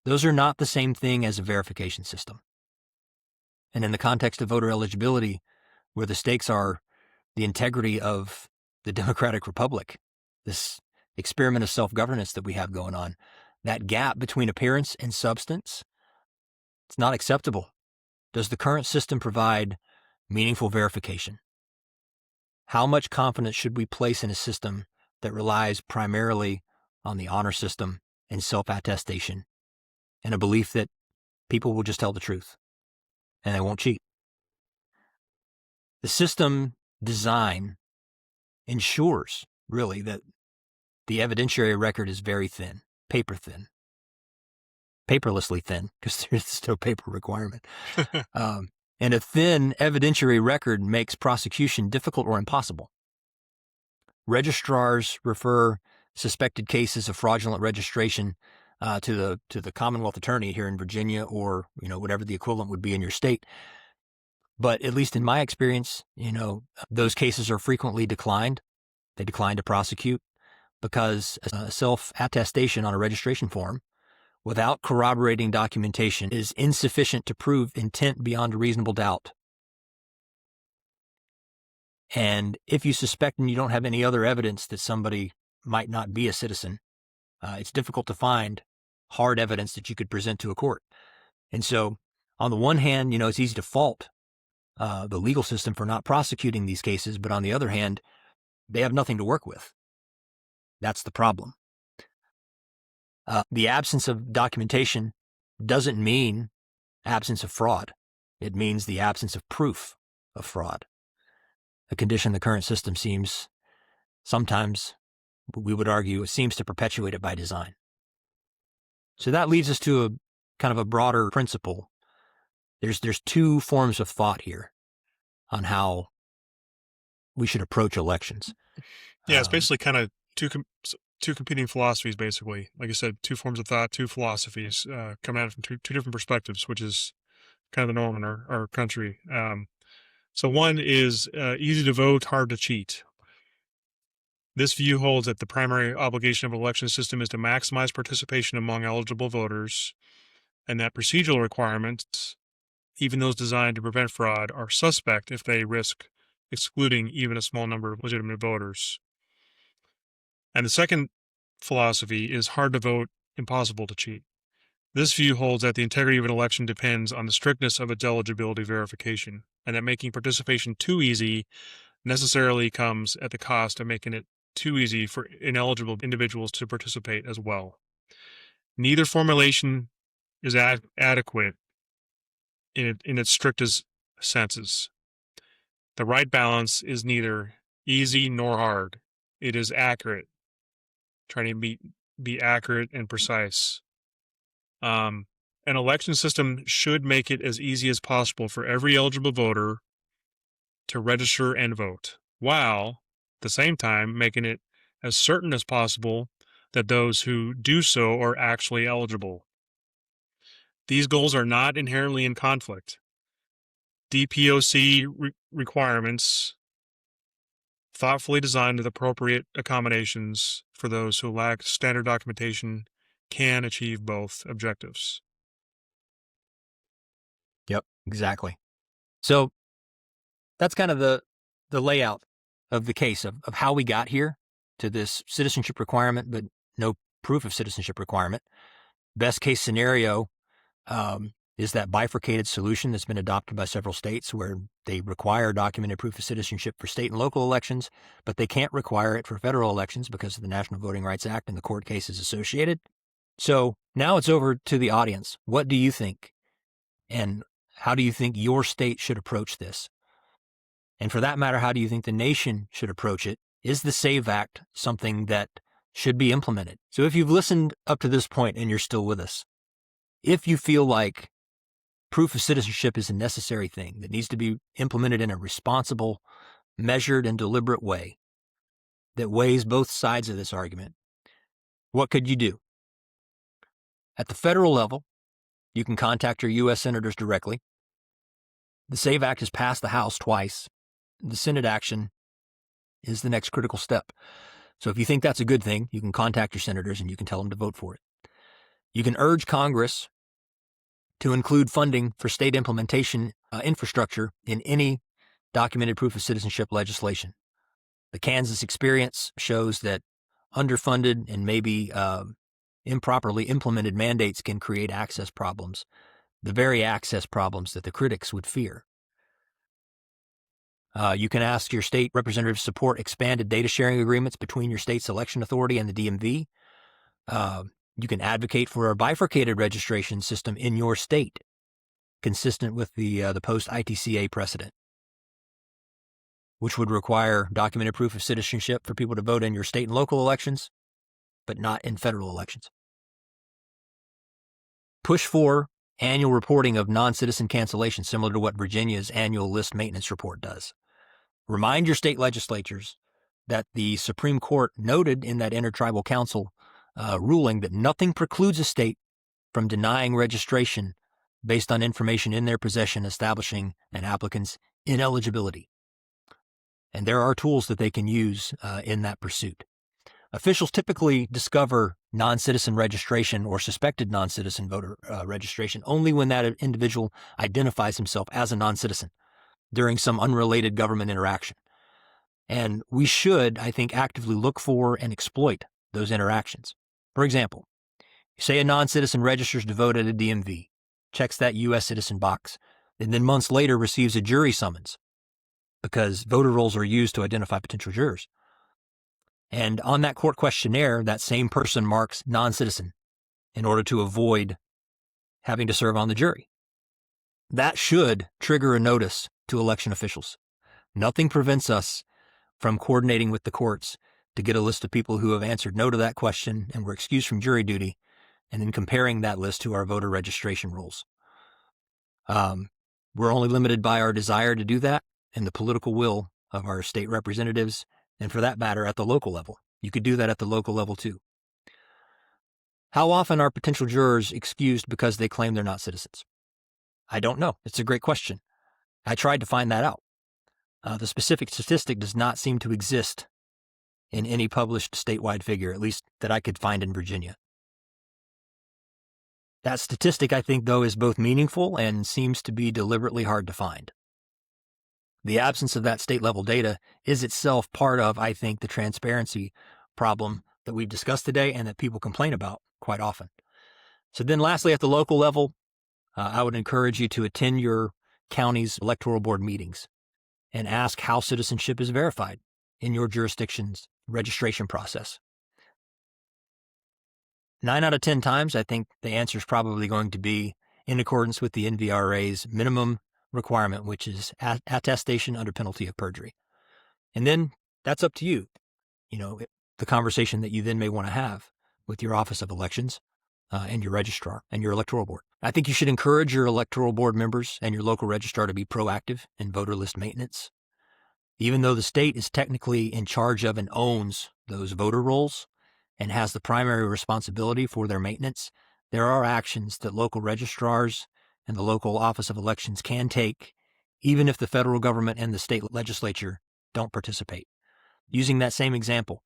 those are not the same thing as a verification system. And in the context of voter eligibility, where the stakes are the integrity of the democratic republic, this experiment of self-governance that we have going on, that gap between appearance and substance, it's not acceptable. Does the current system provide meaningful verification? How much confidence should we place in a system that relies primarily on the honor system and self-attestation and a belief that people will just tell the truth and they won't cheat? The system design ensures, really, that the evidentiary record is very thin, paper thin, paperlessly thin, because there's no paper requirement. And a thin evidentiary record makes prosecution difficult or impossible. Registrars refer suspected cases of fraudulent registration to the Commonwealth Attorney here in Virginia, or whatever the equivalent would be in your state. But at least in my experience, those cases are frequently declined. They decline to prosecute because a self-attestation on a registration form without corroborating documentation is insufficient to prove intent beyond a reasonable doubt. And if you suspect and you don't have any other evidence that somebody might not be a citizen, it's difficult to find hard evidence that you could present to a court. And so, on the one hand, it's easy to fault the legal system for not prosecuting these cases, but on the other hand, they have nothing to work with. That's the problem. The absence of documentation doesn't mean absence of fraud. It means the absence of proof of fraud. A condition the current system seems, sometimes, we would argue, it seems to perpetuate it by design. So that leads us to a kind of a broader principle. There's two forms of thought here on how we should approach elections. Yeah, it's basically kind of two competing philosophies, basically. Like I said, two forms of thought, two philosophies coming at it from two different perspectives, which is kind of the norm in our country. So one is easy to vote, hard to cheat. This view holds that the primary obligation of an election system is to maximize participation among eligible voters and that procedural requirements, even those designed to prevent fraud, are suspect if they risk excluding even a small number of legitimate voters. And the second philosophy is hard to vote, impossible to cheat. This view holds that the integrity of an election depends on the strictness of its eligibility verification, and that making participation too easy necessarily comes at the cost of making it too easy for ineligible individuals to participate as well. Neither formulation is adequate in its strictest senses. The right balance is neither easy nor hard. It is accurate, trying to be accurate and precise. An election system should make it as easy as possible for every eligible voter to register and vote, while at the same time making it as certain as possible that those who do so are actually eligible. These goals are not inherently in conflict. DPOC requirements, thoughtfully designed with appropriate accommodations for those who lack standard documentation, can achieve both objectives. Yep, exactly. So that's kind of the layout of the case of how we got here to this citizenship requirement, but no proof of citizenship requirement. Best case scenario is that bifurcated solution that's been adopted by several states where they require documented proof of citizenship for state and local elections, but they can't require it for federal elections because of the National Voting Rights Act and the court cases associated. So now it's over to the audience. What do you think? And how do you think your state should approach this? And for that matter, how do you think the nation should approach it? Is the SAVE Act something that should be implemented? So if you've listened up to this point and you're still with us, if you feel like proof of citizenship is a necessary thing that needs to be implemented in a responsible, measured, and deliberate way that weighs both sides of this argument, what could you do? At the federal level, you can contact your U.S. senators directly. The SAVE Act has passed the House twice. The Senate action is the next critical step. So if you think that's a good thing, you can contact your senators and you can tell them to vote for it. You can urge Congress to include funding for state implementation infrastructure in any documented proof of citizenship legislation. The Kansas experience shows that underfunded and maybe improperly implemented mandates can create access problems, the very access problems that the critics would fear. You can ask your state representatives to support expanded data sharing agreements between your state's election authority and the DMV. You can advocate for a bifurcated registration system in your state, consistent with the post-ITCA precedent, which would require documented proof of citizenship for people to vote in your state and local elections, but not in federal elections. Push for annual reporting of non-citizen cancellations, similar to what Virginia's annual list maintenance report does. Remind your state legislatures that the Supreme Court noted in that Intertribal Council ruling that nothing precludes a state from denying registration based on information in their possession establishing an applicant's ineligibility. And there are tools that they can use in that pursuit. Officials typically discover non-citizen registration or suspected non-citizen voter registration only when that individual identifies himself as a non-citizen during some unrelated government interaction. And we should, I think, actively look for and exploit those interactions. For example, say a non-citizen registers to vote at a DMV, checks that U.S. citizen box, and then months later receives a jury summons because voter rolls are used to identify potential jurors. And on that court questionnaire, that same person marks non-citizen in order to avoid having to serve on the jury. That should trigger a notice to election officials. Nothing prevents us from coordinating with the courts to get a list of people who have answered no to that question and were excused from jury duty, and then comparing that list to our voter registration rolls. We're only limited by our desire to do that and the political will of our state representatives, and for that matter, at the local level. You could do that at the local level too. How often are potential jurors excused because they claim they're not citizens? I don't know. It's a great question. I tried to find that out. The specific statistic does not seem to exist in any published statewide figure, at least that I could find in Virginia. That statistic, I think, though, is both meaningful and seems to be deliberately hard to find. The absence of that state-level data is itself part of, I think, the transparency problem that we've discussed today and that people complain about quite often. So then lastly, at the local level, I would encourage you to attend your county's electoral board meetings and ask how citizenship is verified in your jurisdiction's registration process. 9 out of 10 times, I think the answer is probably going to be in accordance with the NVRA's minimum requirement, which is attestation under penalty of perjury. And then that's up to you, the conversation that you then may want to have with your Office of Elections and your registrar and your electoral board. I think you should encourage your electoral board members and your local registrar to be proactive in voter list maintenance. Even though the state is technically in charge of and owns those voter rolls and has the primary responsibility for their maintenance, there are actions that local registrars and the local Office of Elections can take, even if the federal government and the state legislature don't participate. Using that same example,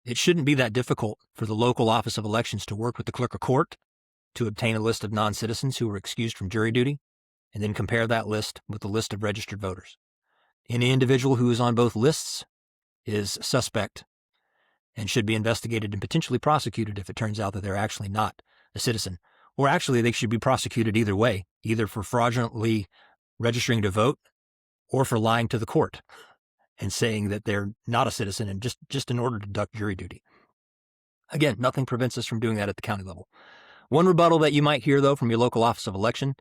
it shouldn't be that difficult for the local Office of Elections to work with the clerk of court to obtain a list of non-citizens who were excused from jury duty, and then compare that list with the list of registered voters. Any individual who is on both lists is suspect and should be investigated and potentially prosecuted if it turns out that they're actually not a citizen. Or actually, they should be prosecuted either way, either for fraudulently registering to vote or for lying to the court and saying that they're not a citizen and just in order to duck jury duty. Again, nothing prevents us from doing that at the county level. One rebuttal that you might hear, though, from your local Office of Election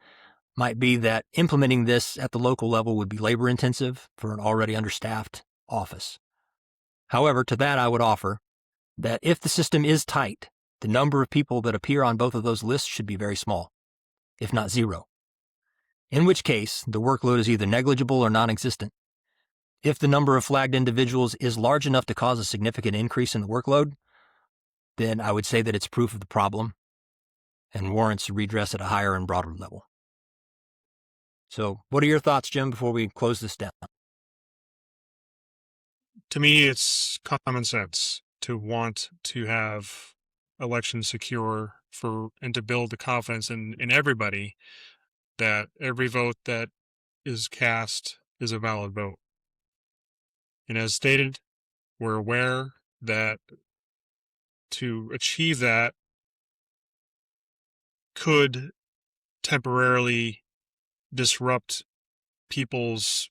might be that implementing this at the local level would be labor intensive for an already understaffed office. However, to that I would offer that if the system is tight, the number of people that appear on both of those lists should be very small, if not zero, in which case the workload is either negligible or non-existent. If the number of flagged individuals is large enough to cause a significant increase in the workload, then I would say that it's proof of the problem and warrants redress at a higher and broader level. So what are your thoughts, Jim, before we close this down? To me, it's common sense to want to have elections secure and to build the confidence in everybody that every vote that is cast is a valid vote. And as stated, we're aware that to achieve that could temporarily disrupt people's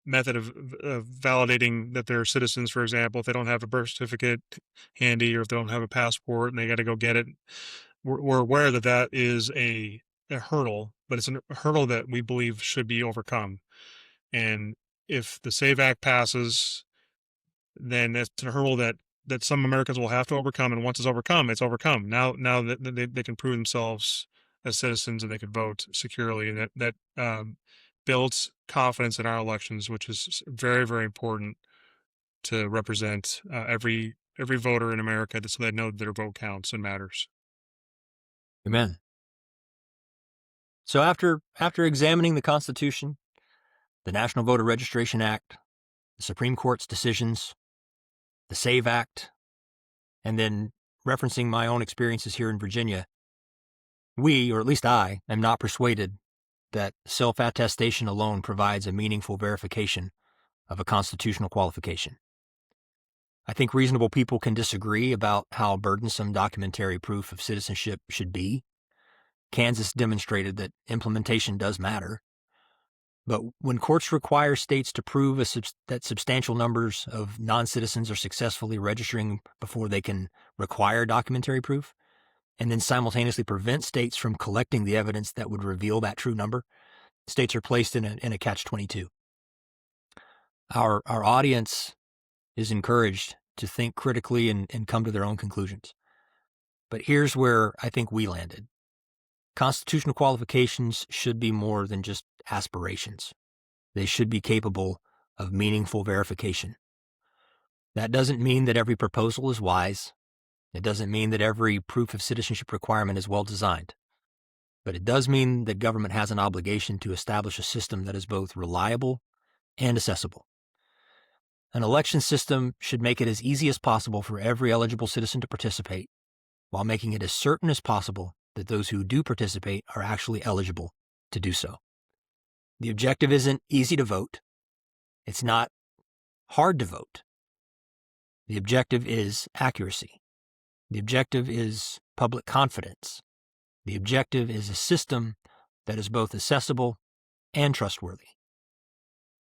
method of validating that they're citizens. For example, if they don't have a birth certificate handy or if they don't have a passport and they got to go get it, we're aware that that is a hurdle, but it's a hurdle that we believe should be overcome. And if the SAVE Act passes, then it's a hurdle that some Americans will have to overcome. And once it's overcome, it's overcome. Now that they can prove themselves as citizens and they can vote securely, and that builds confidence in our elections, which is very, very important to represent every voter in America, so they know that their vote counts and matters. Amen. So after examining the Constitution, the National Voter Registration Act, the Supreme Court's decisions, the SAVE Act, and then referencing my own experiences here in Virginia, we, or at least I, am not persuaded that self-attestation alone provides a meaningful verification of a constitutional qualification. I think reasonable people can disagree about how burdensome documentary proof of citizenship should be. Kansas demonstrated that implementation does matter. But when courts require states to prove that substantial numbers of non-citizens are successfully registering before they can require documentary proof, and then simultaneously prevent states from collecting the evidence that would reveal that true number, states are placed in a catch-22. Our audience is encouraged to think critically and come to their own conclusions. But here's where I think we landed. Constitutional qualifications should be more than just aspirations. They should be capable of meaningful verification. That doesn't mean that every proposal is wise. It doesn't mean that every proof of citizenship requirement is well designed. But it does mean that government has an obligation to establish a system that is both reliable and accessible. An election system should make it as easy as possible for every eligible citizen to participate, while making it as certain as possible that those who do participate are actually eligible to do so. The objective isn't easy to vote. It's not hard to vote. The objective is accuracy. The objective is public confidence. The objective is a system that is both accessible and trustworthy.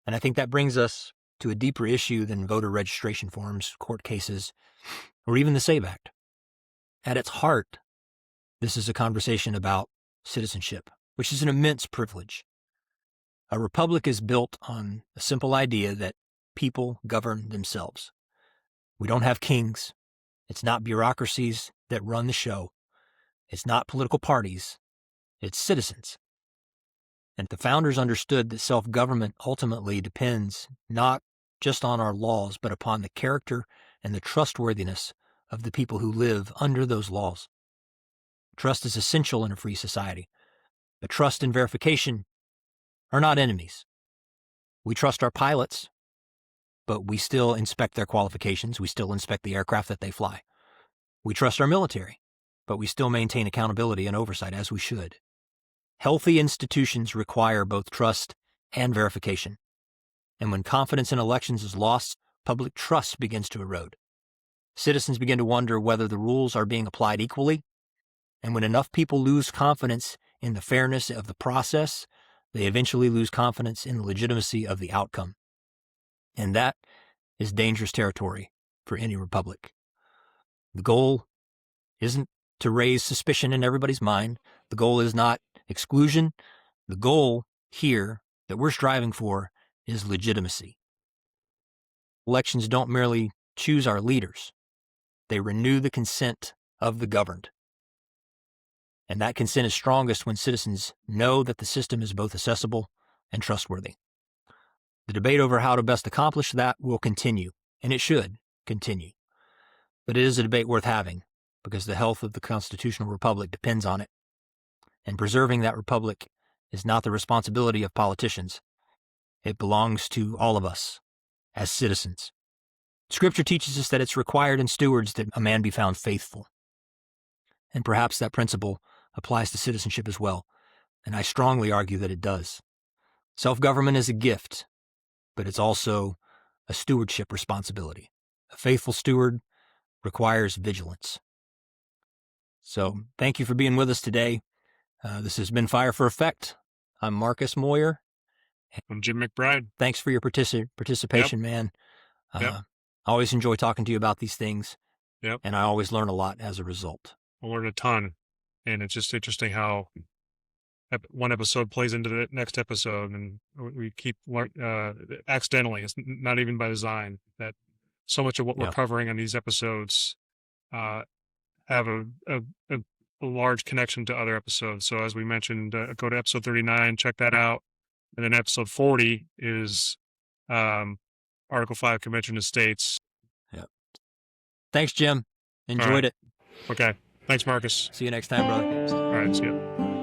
And I think that brings us to a deeper issue than voter registration forms, court cases, or even the SAVE Act. At its heart, this is a conversation about citizenship, which is an immense privilege. A republic is built on a simple idea that people govern themselves. We don't have kings. It's not bureaucracies that run the show. It's not political parties. It's citizens. And the founders understood that self-government ultimately depends not just on our laws, but upon the character and the trustworthiness of the people who live under those laws. Trust is essential in a free society, but trust and verification are not enemies. We trust our pilots, but we still inspect their qualifications. We still inspect the aircraft that they fly. We trust our military, but we still maintain accountability and oversight as we should. Healthy institutions require both trust and verification. And when confidence in elections is lost, public trust begins to erode. Citizens begin to wonder whether the rules are being applied equally. And when enough people lose confidence in the fairness of the process, they eventually lose confidence in the legitimacy of the outcome. And that is dangerous territory for any republic. The goal isn't to raise suspicion in everybody's mind. The goal is not exclusion. The goal here that we're striving for is legitimacy. Elections don't merely choose our leaders. They renew the consent of the governed. And that consent is strongest when citizens know that the system is both accessible and trustworthy. The debate over how to best accomplish that will continue, and it should continue. But it is a debate worth having because the health of the constitutional republic depends on it. And preserving that republic is not the responsibility of politicians. It belongs to all of us as citizens. Scripture teaches us that it's required in stewards that a man be found faithful. And perhaps that principle applies to citizenship as well, and I strongly argue that it does. Self-government is a gift, but it's also a stewardship responsibility. A faithful steward requires vigilance. So thank you for being with us today. This has been Fire for Effect. I'm Marcus Moyer. I'm Jim McBride. Thanks for your participation, man. I always enjoy talking to you about these things, and I always learn a lot as a result. I learn a ton, and it's just interesting how one episode plays into the next episode, and we keep accidentally, it's not even by design, that so much of what we're covering on these episodes have a large connection to other episodes. So as we mentioned, go to episode 39, check that out. And then episode 40 is Article 5 Convention of States. Yep. Thanks, Jim. Enjoyed it. Okay. Thanks, Marcus. See you next time, brother. All right. See you.